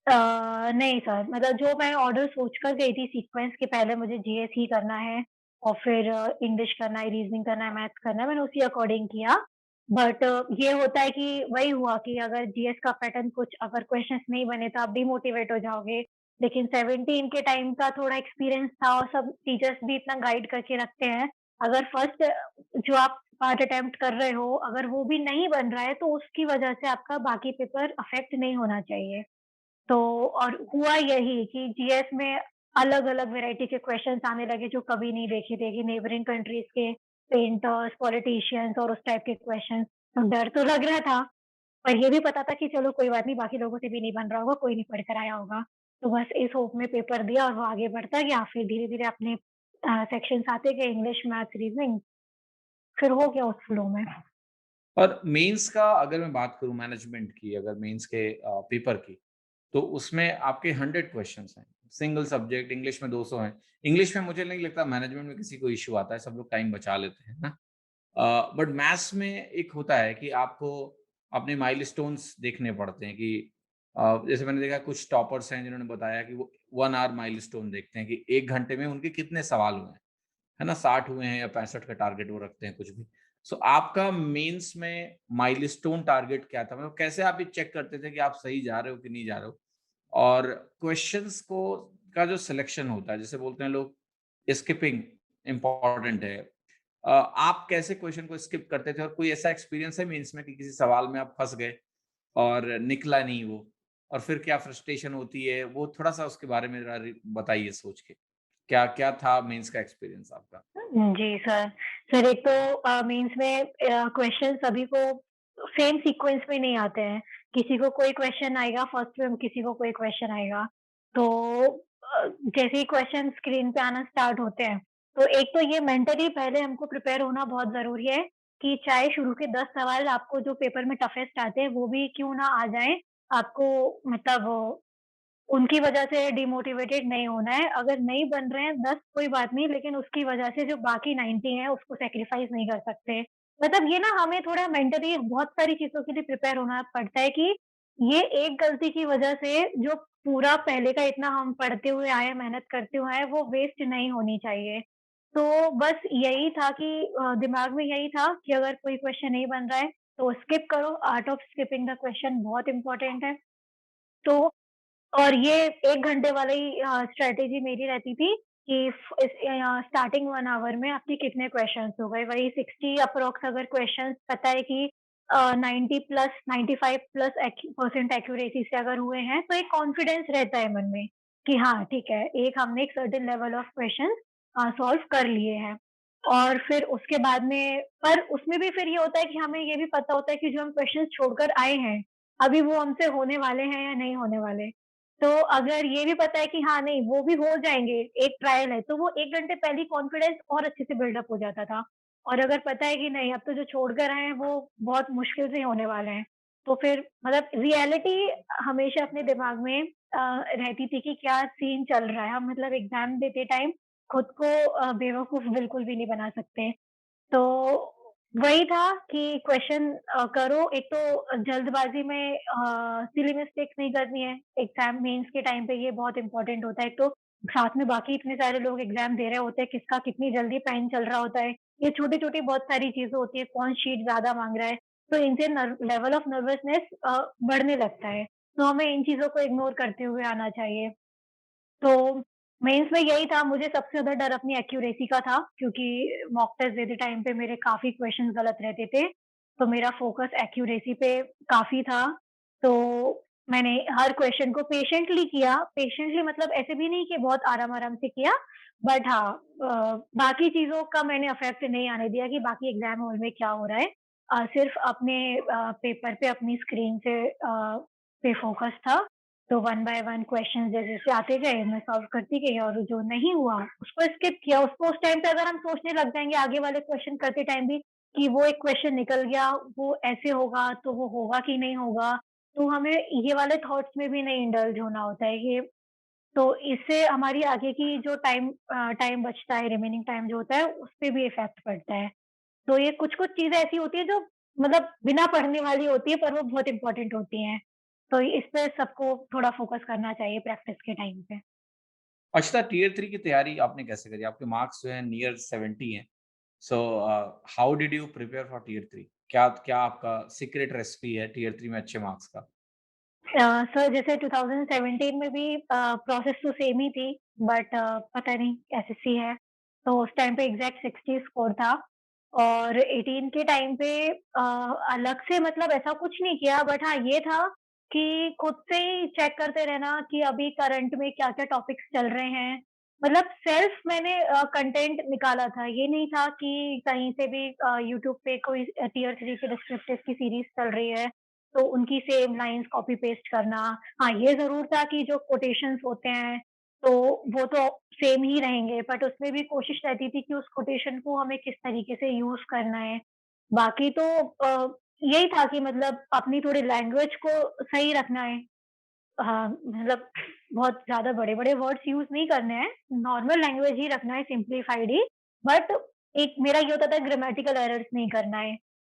नहीं सर, मतलब जो मैं ऑर्डर सोच कर गई थी सीक्वेंस कि पहले मुझे जीएस ही करना है और फिर इंग्लिश करना है, रीज़निंग करना है, मैथ्स करना है, मैंने उसी अकॉर्डिंग किया। बट ये होता है कि वही हुआ कि अगर जीएस का पैटर्न कुछ अगर क्वेश्चंस नहीं बने तो आप डिमोटिवेट हो जाओगे। लेकिन 17 के टाइम का थोड़ा एक्सपीरियंस था और सब टीचर्स भी इतना गाइड करके रखते हैं, अगर फर्स्ट जो आप पार्ट अटेम्प्ट कर रहे हो, अगर वो भी नहीं बन रहा है, तो उसकी वजह से आपका बाकी पेपर अफ़ेक्ट नहीं होना चाहिए। तो और हुआ यही कि जीएस में अलग-अलग वैरायटी के क्वेश्चन्स आने लगे जो कभी नहीं देखे थे कि नेबरिंग कंट्रीज़ के पेंटर्स, पॉलिटिशियंस और उस टाइप के क्वेश्चन्स। तो डर तो लग रहा था, पर ये भी पता था कि चलो कोई बात नहीं, बाकी लोगों से भी नहीं बन रहा होगा, कोई नहीं पढ़ कर आया होगा। तो बस इस होप में पेपर दिया और वो आगे बढ़ता गया। फिर धीरे-धीरे अपने सेक्शंस आते गए इंग्लिश, मैथ्स, रीज़निंग, फिर हो गया उस फ्लो में। और मेंस का अगर मैं बात करूँ मैनेजमेंट की, अगर मेंस के पेपर की, तो उसमें आपके 100 क्वेश्चन्स हैं। सिंगल सब्जेक्ट इंग्लिश में 200 हैं। इंग्लिश में मुझे नहीं लगता मैनेजमेंट में किसी को इश्यू आता है, सब लोग टाइम बचा लेते हैं ना? बट मैथ्स में एक होता है कि आपको अपने माइलस्टोन्स देखने पड़ते हैं कि जैसे मैंने देखा कुछ टॉपर्स हैं जिन्होंने बताया कि वो 1 आवर माइलस्टोन देखते हैं कि 1 घंटे में उनके कितने सवाल हुए हैं, है ना? 60 हुए हैं या 65 का टारगेट वो रखते हैं कुछ भी। सो आपका मेंस में माइलस्टोन टारगेट क्या था? मतलब कैसे आप ये चेक करते थे कि आप सही जा रहे हो कि नहीं जा रहे हो? और क्वेश्चंस को का जो सिलेक्शन होता है, जैसे बोलते हैं लोग स्किपिंग इम्पोर्टेंट है। आप कैसे क्वेश्चन को स्किप करते थे और कोई ऐसा एक्सपीरियंस है मीन्स में कि किसी सवाल में आप फँस गए और निकला नहीं वो और फिर क्या फ्रस्ट्रेशन होती है? वो थोड़ा-सा उसके बारे में ज़रा रि बताइए सोच के। क्या क्या था मेंस का एक्सपीरियंस आपका? जी सर। सर एक तो मेंस में क्वेश्चन सभी को सेम सीक्वेंस में नहीं आते हैं। किसी को कोई क्वेश्चन आएगा फर्स्ट में, किसी को कोई क्वेश्चन आएगा। तो जैसे ही क्वेश्चन स्क्रीन पे आना स्टार्ट होते हैं, तो एक तो ये मेंटली पहले हमको प्रिपेयर होना बहुत ज़रूरी है कि चाहे शुरू के 10 सवाल आपको जो पेपर में टफेस्ट आते हैं, वो भी क्यों ना आ जाएँ, आपको मतलब उनकी वजह से डिमोटिवेटेड नहीं होना है, अगर नहीं बन रहे हैं 10 कोई बात नहीं, लेकिन उसकी वजह से जो बाकी 90 हैं उसको सैक्रिफाइस नहीं कर सकते। मतलब ये ना हमें थोड़ा मेंटली बहुत सारी चीज़ों के लिए प्रिपेयर होना पड़ता है कि ये एक गलती की वजह से जो पूरा पहले का इतना हम पढ़ते हुए आए हैं, मेहनत करते हुए आए हैं, वो वेस्ट नहीं होनी चाहिए। तो बस यही था कि दिमाग में यही था कि अगर कोई क्वेश्चन नहीं बन रहा है, तो स्किप करो, art of skipping the question बहुत इम्पोर्टेंट है। तो और ये 1 घंटे वाली स्ट्रैटेजी मेरी रहती थी कि स्टार्टिंग 1 आवर में आपके कितने क्वेश्चन्स हो गए, वही 60 अप्रॉक्स अगर क्वेश्चन्स पता है कि 90 प्लस 95 प्लस परसेंट एक्यूरेसी से अगर हुए हैं, तो एक कॉन्फिडेंस रहता है मन में कि हाँ, ठीक है, एक हमने एक certain level of questions solve कर लिए हैं। और फिर उसके बाद में पर उसमें भी फिर ये होता है कि हमें ये भी पता होता है कि जो हम क्वेश्चन्स छोड़कर आए हैं, अभी वो हमसे होने वाले हैं या नहीं होने वाले। तो अगर ये भी पता है कि हाँ, नहीं वो भी हो जाएँगे, एक ट्रायल है, तो वो 1 घंटे पहले ही कॉन्फिडेंस और अच्छे से बिल्डअप हो जाता था। और अगर पता है कि नहीं अब तो जो छोड़ कर आए हैं वो बहुत मुश्किल से होने वाले हैं, तो फिर मतलब रियलिटी हमेशा अपने दिमाग में रहती थी कि क्या सीन चल रहा है। हम मतलब एग्ज़ाम देते टाइम खुद को बेवकूफ़ बिल्कुल भी नहीं बना सकते। तो वही था कि क्वेश्चन करो, एक तो जल्दबाज़ी में सिली मिस्टेक्स नहीं करनी है, एग्ज़ाम मेंस के टाइम पे ये बहुत इम्पोर्टेंट होता है। एक तो साथ में बाकी इतने सारे लोग एग्ज़ाम दे रहे होते हैं, किसका कितनी जल्दी पेन चल रहा होता है। ये छोटी-छोटी बहुत सारी चीज़ें होती हैं, कौन शीट ज़्यादा माँग रहा है, तो इनसे लेवल ऑफ नर्वसनेस बढ़ने लगता है। तो हमें इन चीज़ों को इग्नोर करते हुए आना चाहिए। तो मेंस में यही था, मुझे सबसे ज़्यादा डर अपनी एक्यूरेसी का था क्योंकि मॉक टेस्ट देते टाइम पे मेरे काफ़ी क्वेश्चन्स गलत रहते थे, तो मेरा फ़ोकस एक्यूरेसी पे काफ़ी था। तो मैंने हर क्वेश्चन को पेशेंटली किया, पेशेंटली मतलब ऐसे भी नहीं कि बहुत आराम-आराम से किया, बट हाँ बाकी चीज़ों का मैंने इफ़ेक्ट नहीं आने दिया कि बाकी एग्ज़ाम हॉल में क्या हो रहा है। सिर्फ़ अपने पेपर पे अपनी स्क्रीन से पे फ़ोकस था। तो वन बाय वन क्वेश्चंस जैसे-जैसे आते गए, मैं सॉल्व करती गई और जो नहीं हुआ, उसको स्किप किया। उसको उस टाइम पे अगर हम सोचने लग जाएँगे आगे वाले क्वेश्चन करते टाइम भी कि वो एक क्वेश्चन निकल गया, वो ऐसे होगा, तो वो होगा कि नहीं होगा, तो हमें ये वाले थॉट्स में भी नहीं इंडल्ज होना होता है। ये तो इससे हमारी आगे की जो टाइम बचता है, रिमेनिंग टाइम जो होता है, उसपे भी इफ़ेक्ट पड़ता है। तो ये कुछ-कुछ चीज़ें ऐसी होती हैं जो मतलब बिना पढ़ने वाली होती है पर वो बहुत इम्पोर्टेंट होती हैं। तो इस पे सबको थोड़ा फ़ोकस करना चाहिए प्रैक्टिस के टाइम पे। अच्छा टियर 3 की तैयारी आपने कैसे करी? आपके मार्क्स जो हैं नियर 70 हैं। So how did you prepare for tier 3? क्या क्या आपका सीक्रेट रेसिपी है टियर 3 में अच्छे मार्क्स का? सर जैसे 2017 में भी प्रोसेस तो सेम ही थी बट पता नहीं एसएससी है तो उस टाइम पे एग्ज़ैक्ट 60 स्कोर था और 18 के टाइम पे अलग से मतलब ऐसा कुछ नहीं किया बट हाँ, ये था कि खुद से ही चेक करते रहना कि अभी करंट में क्या-क्या टॉपिक्स चल रहे हैं। मतलब सेल्फ मैंने कंटेंट निकाला था, ये नहीं था कि कहीं से भी यूट्यूब पे कोई टियर 3 की डिस्क्रिप्टिव की सीरीज़ चल रही है, तो उनकी सेम लाइन्स कॉपी पेस्ट करना। हाँ, ये ज़रूर था कि जो कोटेशंस होते हैं, तो वो तो सेम ही रहेंगे, बट उसमें भी कोशिश रहती थी कि उस कोटेशन को हमें किस तरीके से यूज़ करना है। बाकी तो यही था कि मतलब अपनी थोड़ी लैंग्वेज को सही रखना है। हाँ, मतलब बहुत ज़्यादा बड़े-बड़े वर्ड्स यूज़ नहीं करने हैं, नॉर्मल लैंग्वेज ही रखना है, सिम्प्लिफाइड ही। बट एक मेरा ये होता था ग्रामेटिकल एरर्स नहीं करना है।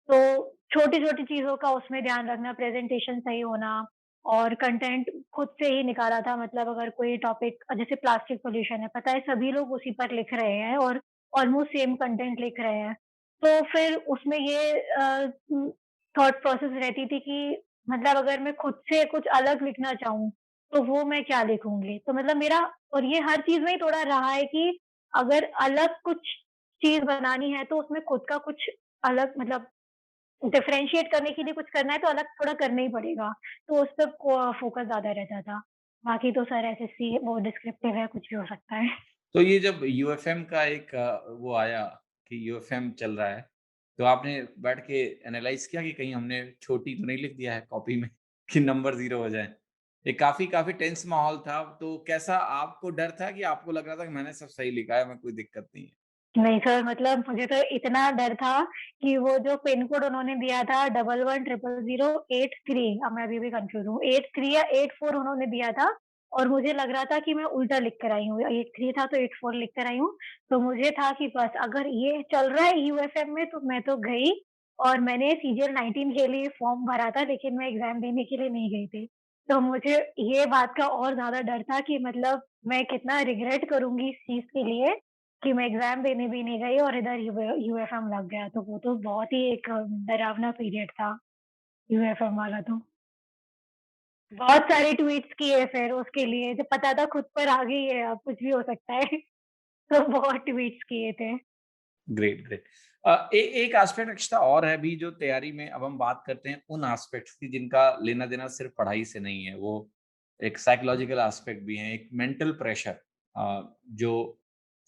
तो छोटी-छोटी चीज़ों का उसमें ध्यान रखना, प्रेज़ेंटेशन सही होना और कंटेंट खुद से ही निकाला था। मतलब अगर कोई टॉपिक जैसे प्लास्टिक पॉल्यूशन है, पता है सभी लोग उसी पर लिख रहे हैं और ऑलमोस्ट सेम कंटेंट लिख रहे हैं। तो फिर उसमें ये थॉट प्रोसेस रहती थी कि मतलब अगर मैं खुद से कुछ अलग लिखना चाहूँ, तो वो मैं क्या लिखूँगी? तो मतलब मेरा और ये हर चीज़ में ही थोड़ा रहा है कि अगर अलग कुछ चीज़ बनानी है, तो उसमें खुद का कुछ अलग मतलब डिफरेंशिएट करने के लिए कुछ करना है, तो अलग थोड़ा करना ही पड़ेगा। तो उस पे को फ़ोकस ज़्यादा रहता था। बाकी तो सर एसएससी वो डिस्क्रिप्टिव है, कुछ भी हो सकता है। तो ये जब यूएफएम का एक वो आया कि यूएफएम चल रहा है, तो आपने बैठ के एनालाइज़ किया कि कहीं हमने छोटी तो नहीं लिख दिया है कॉपी में कि नंबर 0 हो जाएँ? ये काफ़ी काफ़ी टेंस माहौल था, तो कैसा आपको डर था कि आपको लग रहा था कि मैंने सब सही लिखा है, हमें कोई दिक्कत नहीं है? नहीं सर, मतलब मुझे तो इतना डर था कि वो जो पिन कोड उन्होंने दिया था 11000083 अब मैं अभी भी कन्फ्यूज़ हूँ, 83 या 84 उन्होंने दिया था और मुझे लग रहा था कि मैं उल्टा लिख कर आई हूँ, 83 था तो 84 लिख कर आई हूँ। तो मुझे था कि बस अगर ये चल रहा है यूएफएम में तो मैं तो गई और मैंने सीजीएल 19 के लिए फॉर्म भरा था लेकिन मैं एग्ज़ाम देने के लिए नहीं गई थी। तो मुझे ये बात का और ज़्यादा डर था कि मतलब मैं कितना रिग्रेट करूँगी इस चीज़ के लिए कि मैं एग्ज़ाम देने भी नहीं गई और इधर यूएफएम लग गया, तो वो तो बहुत ही एक डरावना पीरियड था, यूएफएम वाला तो। बहुत सारे ट्वीट्स किए फिर उसके लिए, जब पता था खुद पर आ गई है अब कुछ भी हो सकता है, तो बहुत ट्वीट्स किए थे। Great, great. एक एस्पेक्ट अक्षता और है भी जो तैयारी में अब हम बात करते हैं उन एस्पेक्ट्स की जिनका लेना-देना सिर्फ़ पढ़ाई से नहीं है, वो एक साइकोलॉजिकल एस्पेक्ट भी है, एक मेंटल प्रेशर जो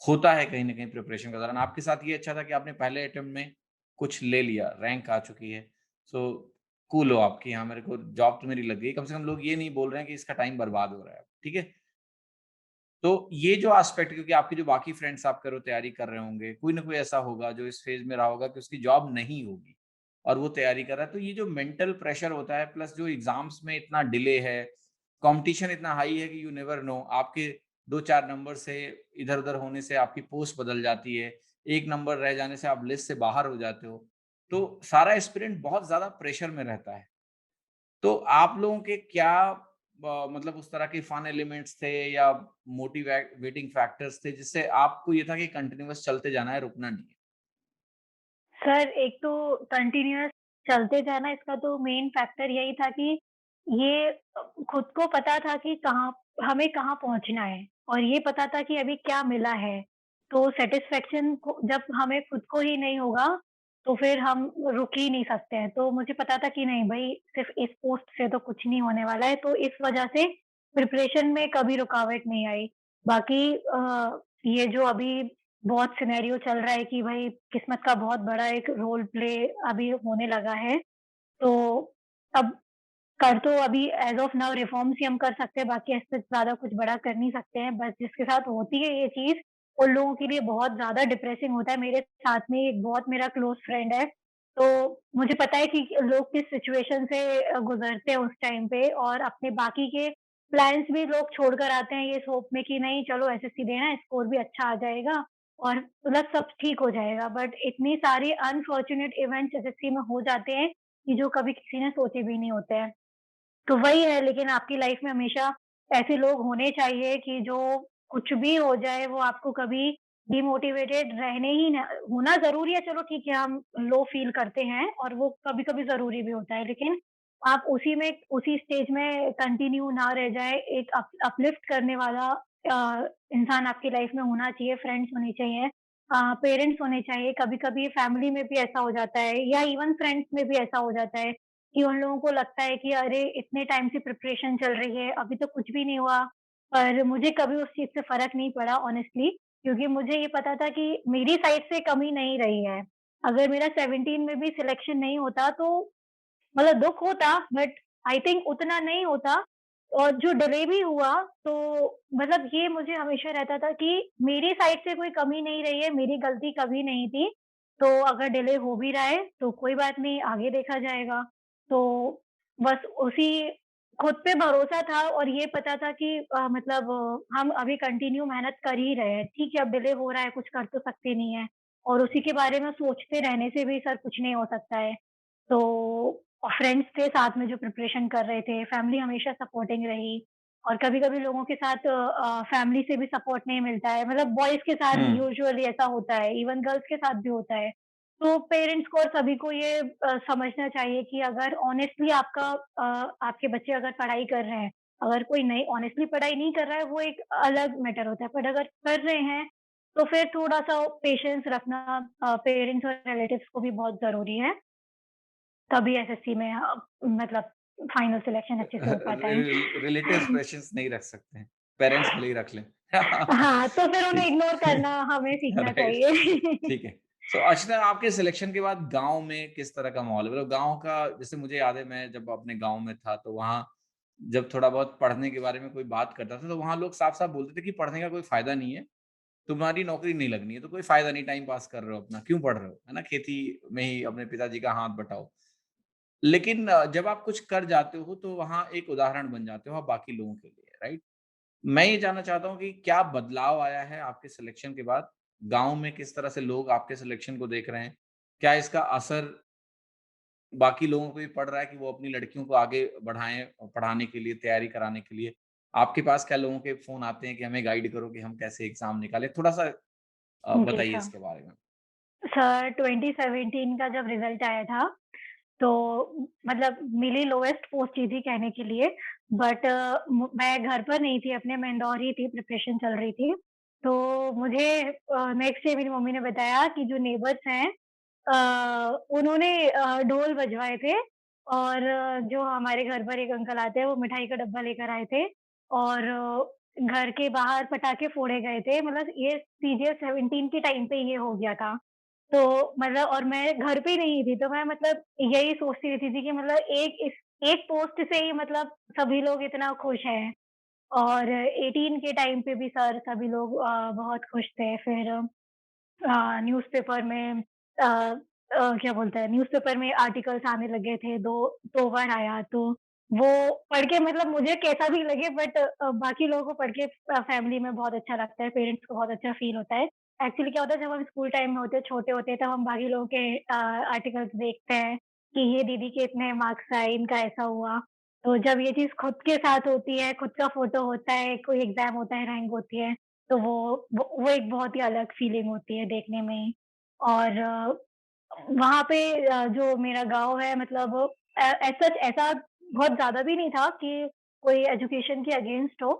होता है कहीं न कहीं प्रिपरेशन के दौरान। आपके साथ ये अच्छा था कि आपने पहले अटेम्प्ट में कुछ ले लिया, रैंक आ चुकी है, सो कूल हो आप कि हाँ, मेरे को जॉब तो मेरी लग गई। कम से कम लोग ये नहीं बोल रहे हैं कि इसका टाइम बर्बाद हो रहा है, ठीक है? तो ये जो एस्पेक्ट क्योंकि आपके जो बाकी फ्रेंड्स आप करो तैयारी कर रहे होंगे, कोई ना कोई ऐसा होगा जो इस फेज़ में रहा होगा कि उसकी जॉब नहीं होगी और वो तैयारी कर रहा है। तो ये जो मेंटल प्रेशर होता है प्लस जो एग्ज़ाम्स में इतना डिले है, कॉम्पिटिशन इतना हाई है कि यू नेवर नो आपके 2-4 नंबर से इधर-उधर होने से आपकी पोस्ट बदल जाती है। 1 नंबर रह जाने से आप लिस्ट से बाहर हो जाते हो। तो सारा एस्पिरेंट बहुत ज़्यादा प्रेशर में रहता है। तो आप लोगों के क्या मतलब उस तरह के फन एलिमेंट्स थे या मोटिवेटिंग फैक्टर्स थे जिससे आपको ये था कि कंटिन्यूअस चलते जाना है, रुकना नहीं है? सर, एक तो कंटिन्यूअस चलते जाना इसका तो मेन फैक्टर यही था कि ये खुद को पता था कि हमें कहाँ पहुँचना है और ये पता था कि अभी क्या मिला है। तो सैटिस्फैक्शन को जब हमें खुद को ही नहीं होगा, तो फिर हम रुक ही नहीं सकते हैं। तो मुझे पता था कि नहीं भई सिर्फ़ इस पोस्ट से तो कुछ नहीं होने वाला है, तो इस वजह से प्रिपरेशन में कभी रुकावट नहीं आई। बाकी ये जो अभी बहुत सिनेरियो चल रहा है कि भाई किस्मत का बहुत बड़ा एक रोल प्ले अभी होने लगा है। तो अब कर तो अभी एज़ ऑफ नाउ रिफ़ॉर्म्स ही हम कर सकते हैं, बाकी ऐसे ज़्यादा कुछ बड़ा कर नहीं सकते हैं। बस जिसके साथ होती है ये चीज़, उन लोगों के लिए बहुत ज़्यादा डिप्रेसिंग होता है। मेरे साथ में एक बहुत मेरा क्लोज़ फ्रेंड है, तो मुझे पता है कि लोग किस सिचुएशन से गुज़रते हैं उस टाइम पे और अपने बाकी के प्लान्स भी लोग छोड़कर आते हैं ये होप में कि नहीं चलो एसएससी देना है, स्कोर भी अच्छा आ जाएगा और मतलब सब ठीक हो जाएगा। बट इतनी सारी अनफॉर्च्यूनेट इवेंट्स एसएससी में हो जाते हैं, कि जो कभी किसी ने सोचे भी नहीं होते हैं। तो वही है लेकिन आपकी लाइफ में हमेशा ऐसे लोग होने चाहिए कि जो कुछ भी हो जाए वो आपको कभी डिमोटिवेटेड रहने ही ना होना ज़रूरी है चलो ठीक है हम लो फ़ील करते हैं और वो कभी-कभी ज़रूरी भी होता है लेकिन आप उसी स्टेज में कंटिन्यू ना रह जाए, एक अपलिफ्ट करने वाला इंसान आपकी लाइफ में होना चाहिए, फ्रेंड्स होने चाहिए पेरेंट्स होने चाहिए, कभी-कभी फैमिली में भी ऐसा हो जाता है या इवन फ्रेंड्स में भी ऐसा हो जाता है कि उन लोगों को लगता है कि अरे! इतने टाइम से प्रिपरेशन चल रही है, अभी तो कुछ भी नहीं हुआ। पर मुझे कभी उस चीज़ से फ़र्क नहीं पड़ा ऑनेस्टली, क्योंकि मुझे ये पता था कि मेरी साइड से कमी नहीं रही है। अगर मेरा 17 में भी सिलेक्शन नहीं होता तो मतलब दुःख होता, बट आई थिंक उतना नहीं होता। और जो डिले भी हुआ तो मतलब ये मुझे हमेशा रहता था कि मेरी साइड से कोई कमी नहीं रही है, मेरी गलती कभी नहीं थी। तो अगर डिले हो भी रहा है तो कोई बात नहीं, आगे देखा जाएगा। तो बस उसी खुद पे भरोसा था और ये पता था कि मतलब हम अभी कंटिन्यू मेहनत कर ही रहे हैं। ठीक है, अब डिले हो रहा है, कुछ कर तो सकते नहीं है और उसी के बारे में सोचते रहने से भी सर कुछ नहीं हो सकता है। तो फ्रेंड्स थे साथ में जो प्रिपरेशन कर रहे थे, फैमिली हमेशा सपोर्टिंग रही और कभी-कभी लोगों के साथ फैमिली से भी सपोर्ट नहीं मिलता है, मतलब बॉयज़ के साथ हुँ। यूजुअली ऐसा होता है, इवन गर्ल्स के साथ भी होता है। तो पेरेंट्स को और सभी को ये समझना चाहिए कि अगर ऑनेस्टली आपके बच्चे अगर पढ़ाई कर रहे हैं, अगर कोई नहीं ऑनेस्टली पढ़ाई नहीं कर रहा है, वो एक अलग मैटर होता है, बट अगर कर रहे हैं, तो फिर थोड़ा-सा पेशेंस रखना पेरेंट्स और रिलेटिव्स को भी बहुत ज़रूरी है। तभी एसएससी में मतलब फाइनल सिलेक्शन अच्छे से हो पाता है। रिलेटिव्स पेशेंस नहीं रख सकते हैं, पेरेंट्स भले ही रख लें। हाँ, तो फिर उन्हें ठीक। इग्नोर करना हमें सीखना राइट, चाहिए। ठीक है। सो अर्चना, आपके सिलेक्शन के बाद गाँव में किस तरह का माहौल है? मतलब गाँव का, जैसे मुझे याद है मैं जब अपने गाँव में था तो वहाँ जब थोड़ा बहुत पढ़ने के बारे में कोई बात करता था तो वहाँ लोग साफ-साफ बोलते थे कि पढ़ने का कोई फ़ायदा नहीं है, तुम्हारी नौकरी नहीं लगनी है तो कोई फ़ायदा नहीं, टाइम पास कर रहे हो अपना, क्यों पढ़ रहे हो? है ना? खेती में ही अपने पिताजी का हाथ बटाओ। लेकिन जब आप कुछ कर जाते हो तो वहाँ एक उदाहरण बन जाते हो आप बाकी लोगों के लिए, राइट? मैं ये जानना चाहता हूँ कि क्या बदलाव आया है आपके सिलेक्शन के बाद? गाँव में किस तरह से लोग आपके सिलेक्शन को देख रहे हैं? क्या इसका असर बाकी लोगों को भी पड़ रहा है कि वो अपनी लड़कियों को आगे बढ़ाएँ पढ़ाने के लिए, तैयारी कराने के लिए? आपके पास क्या लोगों के फ़ोन आते हैं कि हमें गाइड करो कि हम कैसे एग्ज़ाम निकालें? थोड़ा-सा जी, बताइए सर। इसके बारे में। सर 2017 का जब रिज़ल्ट आया था, तो मतलब मिली लोएस्ट पोस्ट ही थी कहने के लिए, बट मैं घर पर नहीं थी अपने, मैं इंदौर ही थी, प्रिपरेशन चल रही थी। तो मुझे नेक्स्ट डे मेरी मम्मी ने बताया कि जो नेबर्स हैं उन्होंने ढोल बजवाए थे और जो हमारे घर पर एक अंकल आते हैं, वो मिठाई का डब्बा लेकर आए थे और घर के बाहर पटाखे फोड़े गए थे। मतलब ये सीरियल 17 के टाइम पे ये हो गया था। तो मतलब और मैं घर पे ही नहीं थी, तो मैं मतलब यही सोचती रहती थी कि मतलब एक पोस्ट से ही मतलब सभी लोग इतना खुश हैं और 18 के टाइम पे भी सर सभी लोग बहुत खुश थे। फिर न्यूज़पेपर में क्या बोलते हैं, न्यूज़पेपर में आर्टिकल्स आने लगे थे, 2 बार आया, तो वो पढ़ के मतलब मुझे कैसा भी लगे, बट बाकी लोगों को पढ़ के फैमिली में बहुत अच्छा लगता है, पेरेंट्स को बहुत अच्छा फ़ील होता है। एक्चुअली क्या होता है, जब हम स्कूल टाइम में होते हैं, छोटे होते हैं, तब हम बाकी लोगों के आर्टिकल्स देखते हैं कि ये दीदी के इतने मार्क्स आए, इनका ऐसा हुआ। तो जब ये चीज़ खुद के साथ होती है, खुद का फ़ोटो होता है, कोई एग्ज़ाम होता है, रैंक होती है, तो वो एक बहुत ही अलग फीलिंग होती है देखने में ही। और वहाँ पे जो मेरा गाँव है, मतलब एज़ सच ऐसा बहुत ज़्यादा भी नहीं था कि कोई एजुकेशन के अगेंस्ट हो।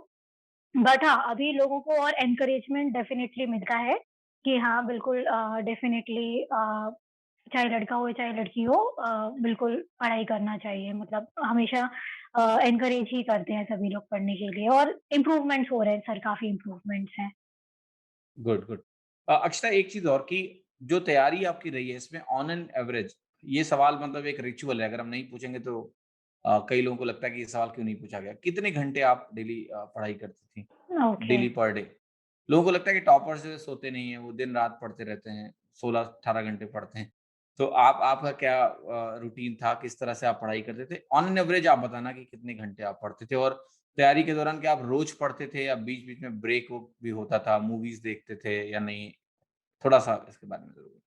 बट हाँ, अभी लोगों को और एनकरेजमेंट डेफ़िनेटली मिलता है कि हाँ, बिल्कुल डेफ़िनेटली चाहे लड़का हो चाहे लड़की हो, बिल्कुल पढ़ाई करना चाहिए। मतलब हमेशा एनकरेज ही करते हैं सभी लोग पढ़ने के लिए और इम्प्रूवमेंट्स हो रहे हैं सर, काफ़ी इम्प्रूवमेंट्स हैं। Good, good. अक्षता, एक चीज़ और कि जो तैयारी आपकी रही है इसमें ऑन एन एवरेज, ये सवाल मतलब एक रिचुअल है, अगर हम नहीं पूछेंगे तो कई लोगों को लगता है कि ये सवाल क्यों नहीं पूछा गया। कितने घंटे आप डेली पढ़ाई करती थी? ओके। Daily per day? लोगों को लगता है कि टॉपर्स जो है सोते नहीं हैं, वो दिन-रात पढ़ते रहते हैं, 16-18 घंटे पढ़ते हैं। तो आपका क्या रूटीन था? किस तरह से आप पढ़ाई करते थे? ऑन एन एवरेज आप बताना कि कितने घंटे आप पढ़ते थे? और तैयारी के दौरान क्या आप रोज़ पढ़ते थे या बीच-बीच में ब्रेक वूक भी होता था, मूवीज़ देखते थे या नहीं? थोड़ा-सा इसके बारे में ज़रूर।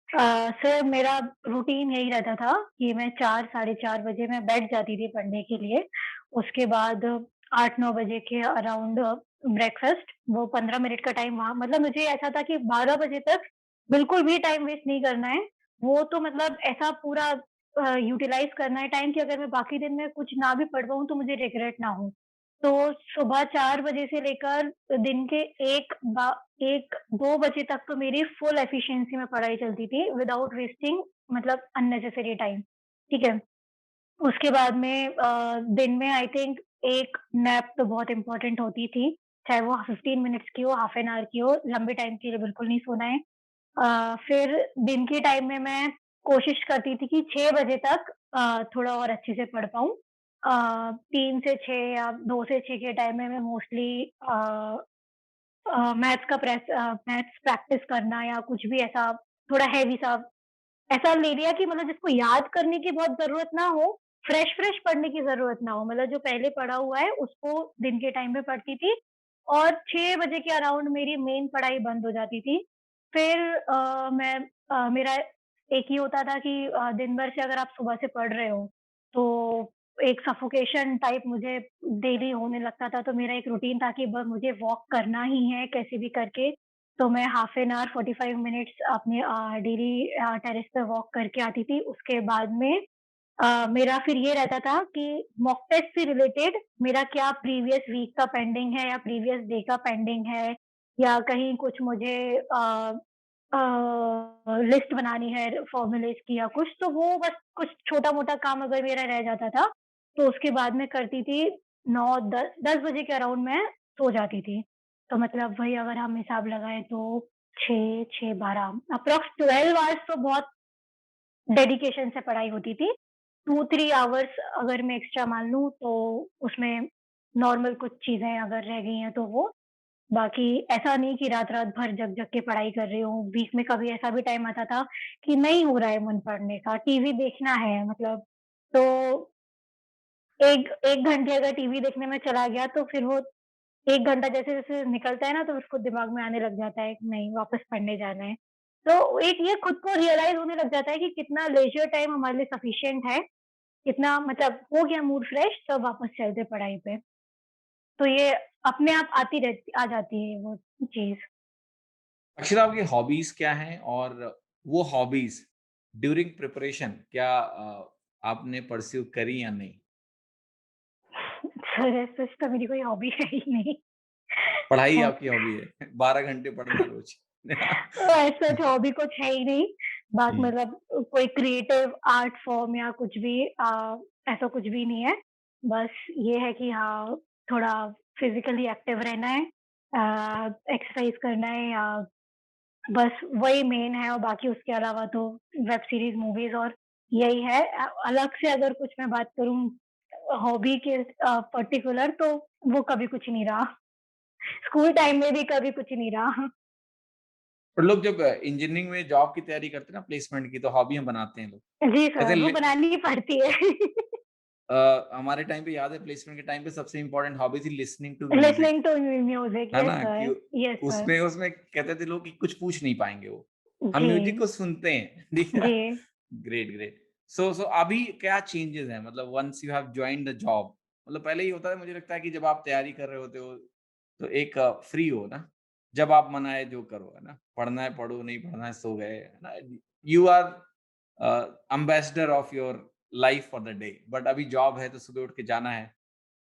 सर मेरा रूटीन यही रहता था कि मैं 4 साढ़े 4 बजे मैं बैठ जाती थी पढ़ने के लिए। उसके बाद 8-9 बजे के अराउंड ब्रेकफ़ास्ट, वो 15 मिनट का टाइम वहाँ, मतलब मुझे ऐसा था कि 12 बजे तक बिल्कुल भी टाइम वेस्ट नहीं करना है। वो तो मतलब ऐसा पूरा यूटिलाइज़ करना है टाइम कि अगर मैं बाकी दिन में कुछ ना भी पढ़ पाऊँ तो मुझे रिग्रेट ना हो। तो सुबह 4 बजे से लेकर दिन के 1-2 बजे तक तो मेरी फुल एफिशिएंसी में पढ़ाई चलती थी विदाउट वेस्टिंग मतलब अननेसेसरी टाइम, ठीक है? उसके बाद में दिन में आई थिंक एक नैप तो बहुत इम्पोर्टेंट होती थी, चाहे वो 15 मिनट्स की हो, हाफ एन आवर की हो, लंबे टाइम के लिए बिल्कुल नहीं सोना है। फिर दिन के टाइम में मैं कोशिश करती थी कि 6 बजे तक थोड़ा और अच्छे से पढ़ पाऊँ। 3 से 6 या 2 से 6 के टाइम में मैं मोस्टली मैथ्स प्रैक्टिस करना या कुछ भी ऐसा थोड़ा हेवी सा ऐसा ले लिया कि मतलब जिसको याद करने की बहुत ज़रूरत ना हो, फ्रेश-फ्रेश पढ़ने की ज़रूरत ना हो। मतलब जो पहले पढ़ा हुआ है उसको दिन के टाइम पे पढ़ती थी और 6 बजे के अराउंड मेरी मेन पढ़ाई बंद हो जाती थी। फिर मेरा एक ही होता था कि दिन भर से अगर आप सुबह से पढ़ रहे हो, तो एक सफोकेशन टाइप मुझे डेली होने लगता था। तो मेरा एक रूटीन था कि ब मुझे वॉक करना ही है कैसे भी करके। तो मैं हाफ एन आवर 45 मिनट्स अपने डेली टेरेस पे वॉक करके आती थी। उसके बाद में मेरा फिर ये रहता था कि मॉक टेस्ट से रिलेटेड मेरा क्या प्रीवियस वीक का पेंडिंग है या प्रीवियस डे का पेंडिंग है या कहीं कुछ मुझे लिस्ट बनानी है फ़ॉर्मूलेज़ की या कुछ, तो वो बस कुछ छोटा-मोटा काम अगर मेरा रह जाता था, तो उसके बाद में करती थी 9-10 बजे के अराउंड मैं सो जाती थी। तो मतलब वही अगर हम हिसाब लगाएँ तो 6-6-12 अप्रॉक्स 12 आवर्स तो बहुत डेडिकेशन से पढ़ाई होती थी। 2-3 आवर्स अगर मैं एक्स्ट्रा मान लूँ तो उसमें नॉर्मल कुछ चीज़ें अगर रह गई हैं तो वो, बाकी ऐसा नहीं कि रात-रात भर जग-जग के पढ़ाई कर रही हूँ। बीच में कभी ऐसा भी टाइम आता था कि नहीं हो रहा है मन पढ़ने का, टीवी देखना है मतलब तो 1 घंटे अगर टीवी देखने में चला गया तो फिर वो 1 घंटा जैसे-जैसे निकलता है ना तो उसको दिमाग में आने लग जाता है कि नहीं वापस पढ़ने जाना है। तो एक ये खुद को रियलाइज़ होने लग जाता है कि कितना लेज़र टाइम हमारे लिए सफिशिएंट है, कितना मतलब हो गया मूड फ्रेश तब वापस चलते पढ़ाई पे। तो ये अपने आप आ जाती है वो चीज़। अक्षरा आपकी हॉबीज़ क्या हैं? और वो हॉबीज़ ड्यूरिंग प्रिपरेशन क्या आपने परस्यू करी या नहीं? सर सच तो मेरी कोई हॉबी है ही नहीं। पढ़ाई और आपकी हॉबी है, 12 घंटे पढ़ना रोज़। ऐसा तो हॉबी कुछ है ही नहीं। बात हुँ, मतलब कोई क्रिएटिव आर्ट फॉर्म या कुछ भी ऐसा कुछ भी नहीं है। बस ये है कि हाँ, थोड़ा फिज़िकली एक्टिव रहना है, एक्सरसाइज़ करना है या बस वही मेन है और बाकी उसके अलावा तो वेब सीरीज़, मूवीज़ और यही है। अलग से अगर कुछ मैं बात करूँ हॉबी के पर्टिकुलर तो वो कभी कुछ नहीं रहा। स्कूल टाइम में भी कभी कुछ नहीं रहा। और लोग जब इंजीनियरिंग में जॉब की तैयारी करते हैं ना प्लेसमेंट की तो हॉबियाँ बनाते हैं लोग। जी कहते सर, हैं वो बनानी ही पड़ती है। हमारे टाइम पे याद है प्लेसमेंट के टाइम पे सबसे इम्पोर्टेंट हॉबी थी listening to music, listening to music, है यस ना? सर, कि यस सर। उसमें उसमें कहते थे लोग कि कुछ पूछ नहीं पाएँगे वो। हम जी, म्यूज़िक को सुनते हैं, ठीक है? जी। Great, great. सो अभी क्या चेंजेज़ हैं? मतलब once you have joined the job मतलब पहले ये होता है मुझे लगता है कि जब आप तैयारी कर रहे होते हो, तो एक फ्री हो ना, जब आप मन आए जो करो, है ना? पढ़ना है पढ़ो, नहीं पढ़ना है सो गए, है ना? You are ambassador of your life for the day. But अभी जॉब है तो सुबह उठ के जाना है।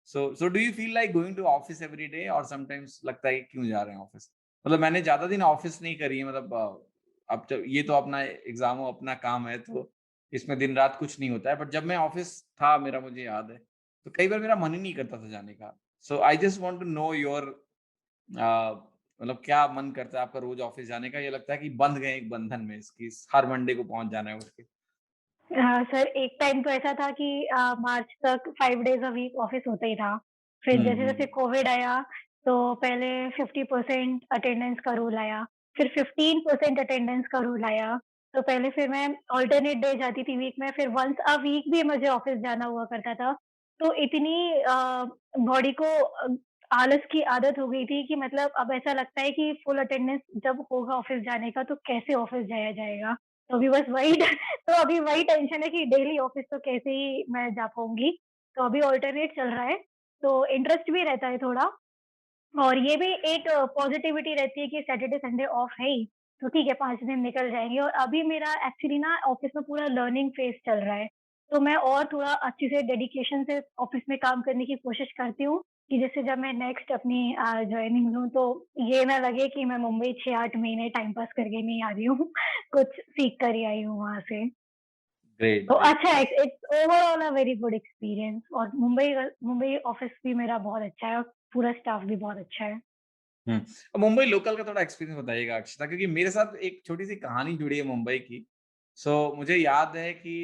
So do you feel like going to office every day और समटाइम्स लगता है कि क्यों जा रहे हैं ऑफिस? मतलब मैंने ज़्यादा दिन ऑफिस नहीं करी है मतलब अब जब ये तो अपना एग्ज़ाम हो, अपना काम है तो इसमें दिन-रात कुछ नहीं होता है। बट जब मैं ऑफिस था मेरा मुझे याद है, तो कई बार मेरा मन ही नहीं करता था जाने का। So I just want to know your मतलब क्या मन करता है आपका रोज़ ऑफिस जाने का? या लगता है कि बंध गए एक बंधन में इसकी हर मंडे को पहुँच जाना है उठ के? सर एक टाइम तो ऐसा था कि मार्च तक 5 डेज़ अ वीक ऑफ़िस होता ही था। फिर हुँ, जैसे-जैसे हुँ। कोविड आया, तो पहले 50% अटेंडेंस का रूल आया, फिर 15% अटेंडेंस का रूल आया। तो पहले फिर मैं अल्टरनेट डे जाती थी वीक में, फिर वन्स अ वीक भी मुझे ऑफ़िस जाना हुआ करता था। तो इतनी बॉडी को आलस की आदत हो गई थी कि मतलब अब ऐसा लगता है कि फुल अटेंडेंस जब होगा ऑफ़िस जाने का, तो कैसे ऑफ़िस जाया जाएगा? तो अभी बस वही तो अभी वही टेंशन है कि डेली ऑफिस तो कैसे ही मैं जा पाऊँगी। तो अभी अल्टरनेट चल रहा है, तो इंटरेस्ट भी रहता है थोड़ा और ये भी एक पॉज़िटिविटी रहती है कि सैटरडे संडे ऑफ है ही, तो ठीक है 5 दिन निकल जाएँगे और अभी मेरा एक्चुअली ना ऑफिस में पूरा लर्निंग फेज़ चल रहा है। तो मैं और थोड़ा अच्छे से डेडिकेशन से ऑफ़िस में काम करने की कोशिश करती हूँ, कि जिससे जब मैं नेक्स्ट अपनी जॉइनिंग लूँ तो ये ना लगे कि मैं मुंबई 6-8 महीने टाइम पास करके नहीं आ रही हूँ, कुछ सीख कर ही आई हूँ वहाँ से। ग्रेट, तो ग्रेट। अच्छा है, it's overall a very good experience और मुंबई ऑफ़िस भी मेरा बहुत अच्छा है और पूरा स्टाफ भी बहुत अच्छा है। हुँ। अब मुंबई लोकल का थोड़ा एक्सपीरियंस बताइएगा अक्षता, क्योंकि मेरे साथ एक छोटी-सी कहानी जुड़ी है मुंबई की। मुझे याद है कि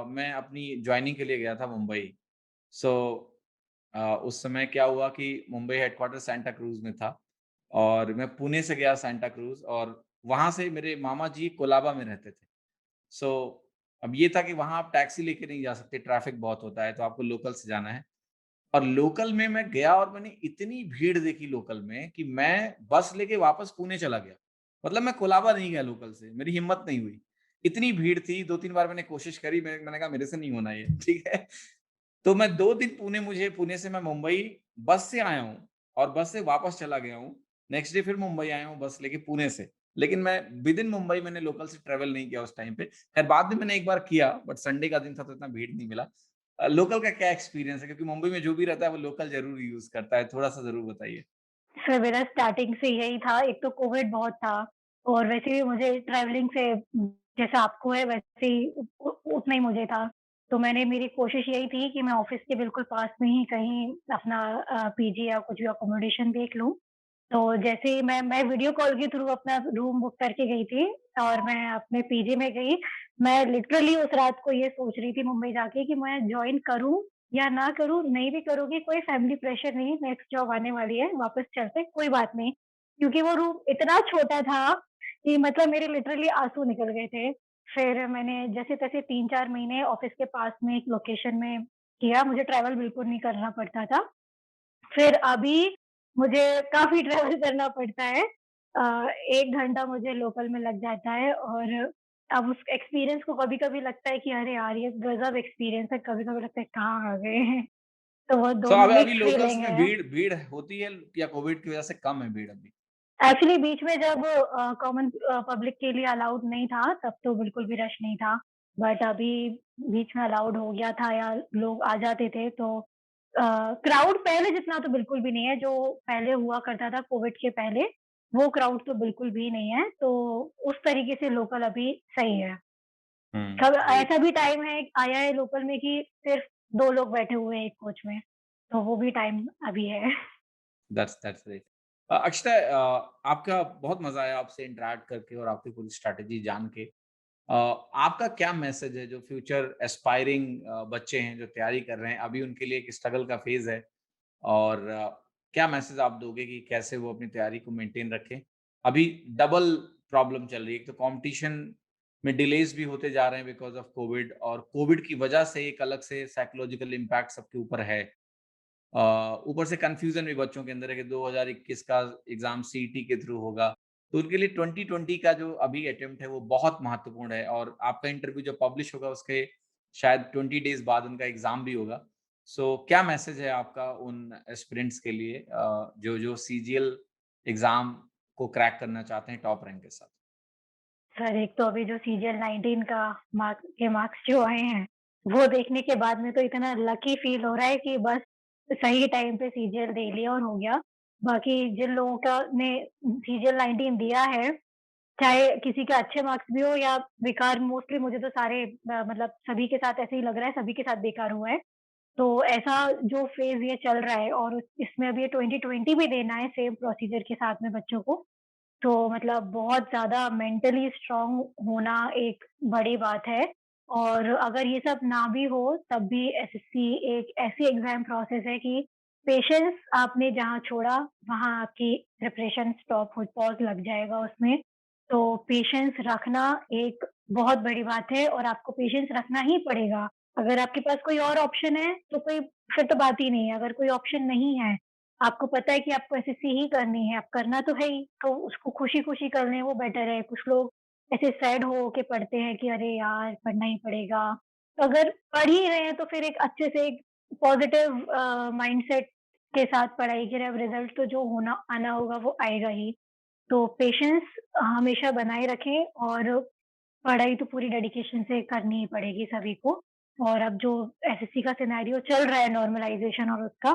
मैं अपनी जॉइनिंग के लिए गया था मुंबई। सो उस समय क्या हुआ कि मुंबई हेडक्वार्टर सांता क्रूज़ में था और मैं पुणे से गया सांता क्रूज़ और वहाँ से मेरे मामा जी कोलाबा में रहते थे। सो अब ये था कि वहाँ आप टैक्सी लेके नहीं जा सकते, ट्रैफ़िक बहुत होता है, तो आपको लोकल से जाना है। और लोकल में मैं गया और मैंने इतनी भीड़ देखी लोकल में कि मैं बस लेके वापस पुणे चला गया। मतलब मैं कोलाबा नहीं गया लोकल से, मेरी हिम्मत नहीं हुई। इतनी भीड़ थी, 2-3 बार मैंने कोशिश करी, मैंने कहा मेरे से नहीं होना ये, ठीक है? तो मैं 2 दिन पुणे से मैं मुंबई बस से आया हूँ और बस से वापस चला गया हूँ। नेक्स्ट डे फिर मुंबई आया हूँ बस लेके पुणे से। लेकिन मैं विदिन मुंबई मैंने लोकल से ट्रैवल नहीं किया उस टाइम पे। खैर बाद में मैंने एक बार किया बट संडे का दिन था तो इतना भीड़ नहीं मिला। लोकल का क्या एक्सपीरियंस है? क्योंकि मुंबई में जो भी रहता है वो लोकल ज़रूर यूज़ करता है। थोड़ा-सा ज़रूर बताइए? सर मेरा स्टार्टिंग से यही था, एक तो कोविड बहुत था और वैसे भी मुझे ट्रैवलिंग से जैसा आपको है वैसे ही उतना ही मुझे था। तो मेरी कोशिश यही थी कि मैं ऑफ़िस के बिल्कुल पास में ही कहीं अपना पीजी या कुछ भी अकोमोडेशन देख लूँ। तो जैसे ही मैं वीडियो कॉल के थ्रू अपना रूम बुक करके गई थी और मैं अपने पीजी में गई। मैं लिटरली उस रात को ये सोच रही थी मुंबई जाके कि मैं जॉइन करूँ या ना करूँ, नहीं भी करूँगी कोई फैमिली प्रेशर नहीं, नेक्स्ट जॉब आने वाली है, वापस चलते हैं, कोई बात नहीं। क्योंकि वो रूम इतना छोटा था कि मतलब मेरे लिटरली आँसू निकल गए थे। फिर मैंने जैसे-तैसे 3-4 महीने ऑफ़िस के पास में एक लोकेशन में किया, मुझे ट्रैवल बिल्कुल नहीं करना पड़ता था। फिर अभी मुझे काफ़ी ट्रैवल करना पड़ता है। 1 घंटा मुझे लोकल में लग जाता है और अब उस एक्सपीरियंस को कभी-कभी लगता है कि अरे यार! ये गज़ब एक्सपीरियंस है, कभी-कभी लगता है कहाँ आ गए हैं। तो वो सो दोनों अब अभी मिक्स लोकल्स फीलिंग में है। भीड़ भीड़ होती है या कोविड की वज़ह से कम है भीड़ अभी? एक्चुअली बीच में जब कॉमन पब्लिक के लिए अलाउड नहीं था, तब तो बिल्कुल भी रश नहीं था। बट अभी बीच में अलाउड हो गया था या लोग आ जाते थे तो क्राउड पहले जितना तो बिल्कुल भी नहीं है, जो पहले हुआ करता था कोविड के पहले, वो क्राउड तो बिल्कुल भी नहीं है। तो उस तरीके से लोकल अभी सही है। हुँ, कब ग्रेट। ऐसा भी टाइम है आया है लोकल में कि सिर्फ 2 लोग बैठे हुए हैं एक कोच में, तो वो भी टाइम अभी है। That's great. अक्षता, आपका बहुत मज़ा आया आपसे इंटरैक्ट करके और आपकी पूरी स्ट्रैटेजी जान के। आपका क्या मैसेज है जो फ्यूचर एस्पायरिंग बच्चे हैं जो तैयारी कर रहे हैं, अभी उनके लिए एक स्ट्रगल का फेज़ है और क्या मैसेज आप दोगे कि कैसे वो अपनी तैयारी को मेंटेन रखें? अभी डबल प्रॉब्लम चल रही है, एक तो कॉम्पिटिशन में डिलेज़ भी होते जा रहे हैं बिकॉज़ ऑफ कोविड और कोविड की वजह से एक अलग से साइकोलॉजिकल इम्पैक्ट सबके ऊपर है। ऊपर से कन्फ्यूज़न भी बच्चों के अंदर है कि 2021 का एग्ज़ाम सीईटी के थ्रू होगा। तो उनके लिए 2020 का जो अभी अटेम्प्ट है वो बहुत महत्वपूर्ण है और आपका इंटरव्यू जब पब्लिश होगा उसके शायद 20 डेज़ बाद उनका एग्ज़ाम भी होगा। क्या मैसेज है आपका उन एस्पिरेंट्स के लिए जो सीजीएल एग्ज़ाम को क्रैक करना चाहते हैं टॉप रैंक के साथ? सर एक तो अभी जो सीजीएल 19 का मार्क्स जो आए हैं, वो देखने के बाद में तो इतना लकी फ़ील हो रहा है कि बस सही टाइम पे सीजीएल दे लिया और हो गया। बाकी जिन लोगों का ने सीजीएल 19 दिया है, चाहे किसी के अच्छे मार्क्स भी हो या बेकार, मोस्टली मुझे तो सारे मतलब सभी के साथ ऐसे ही लग रहा है, सभी के साथ बेकार हुआ है। तो ऐसा जो फ़ेज़ ये चल रहा है और इसमें अभी ये 2020 भी देना है सेम प्रोसीजर के साथ में बच्चों को, तो मतलब बहुत ज़्यादा मेंटली स्ट्रॉन्ग होना एक बड़ी बात है और अगर ये सब ना भी हो तब भी एसएससी एक ऐसी एग्ज़ाम प्रोसेस है कि पेशेंस आपने जहाँ छोड़ा वहाँ आपकी प्रिपरेशन स्टॉप हो, पॉज़ लग जाएगा उसमें। तो पेशेंस रखना एक बहुत बड़ी बात है और आपको पेशेंस रखना ही पड़ेगा। अगर आपके पास कोई और ऑप्शन है तो कोई फिर तो बात ही नहीं है। अगर कोई ऑप्शन नहीं है, आपको पता है कि आपको एसएससी ही करनी है, अब करना तो है ही, तो उसको खुशी-खुशी कर लें वो बेटर है। कुछ लोग ऐसे सैड हो के पढ़ते हैं कि अरे यार! पढ़ना ही पड़ेगा। तो अगर पढ़ ही रहे हैं तो फिर एक अच्छे से एक पॉज़िटिव माइंडसेट के साथ पढ़ाई करें, अब रिज़ल्ट तो जो होना आना होगा वो आएगा ही। तो पेशेंस हमेशा बनाए रखें और पढ़ाई तो पूरी डेडिकेशन से करनी ही पड़ेगी सभी को। और अब जो एसएससी का सिनेरियो चल रहा है नॉर्मलाइज़ेशन और उसका,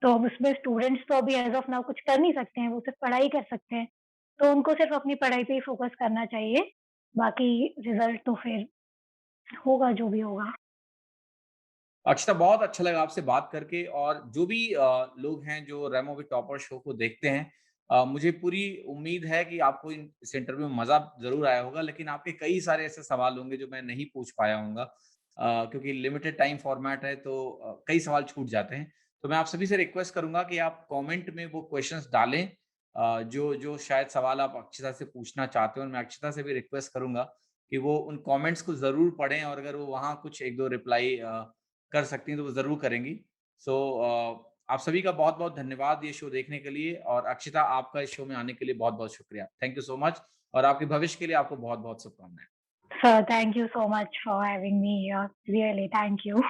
तो अब उसमें स्टूडेंट्स तो अभी एज़ ऑफ नाउ कुछ कर नहीं सकते हैं, वो सिर्फ़ पढ़ाई कर सकते हैं। तो उनको सिर्फ़ अपनी पढ़ाई पे ही फ़ोकस करना चाहिए, बाकी रिज़ल्ट तो फिर होगा जो भी होगा। अक्षता, बहुत अच्छा लगा आपसे बात करके और जो भी लोग हैं जो रेमो विद टॉपर शो को देखते हैं, मुझे पूरी उम्मीद है कि आपको इस इंटरव्यू में मज़ा ज़रूर आया होगा, लेकिन आपके कई सारे ऐसे सवाल होंगे जो मैं नहीं पूछ पाया हूँगा, क्योंकि लिमिटेड टाइम फॉर्मेट है तो कई सवाल छूट जाते हैं। तो मैं आप सभी से रिक्वेस्ट करूँगा कि आप कमेंट में वो क्वेश्चंस डालें, जो जो शायद सवाल आप अक्षता से पूछना चाहते हो, और मैं अक्षता से भी रिक्वेस्ट करूँगा कि वो उन कमेंट्स को ज़रूर पढ़ें, और अगर वो वहाँ कुछ 1-2 रिप्लाई कर सकती हैं तो वो ज़रूर करेंगी। सो आप सभी का बहुत-बहुत धन्यवाद ये शो देखने के लिए, और अक्षिता, आपका इस शो में आने के लिए बहुत-बहुत शुक्रिया। थैंक यू सो मच, और आपके भविष्य के लिए आपको बहुत-बहुत शुभकामनाएँ। So thank you so much for having me here. Really, thank you.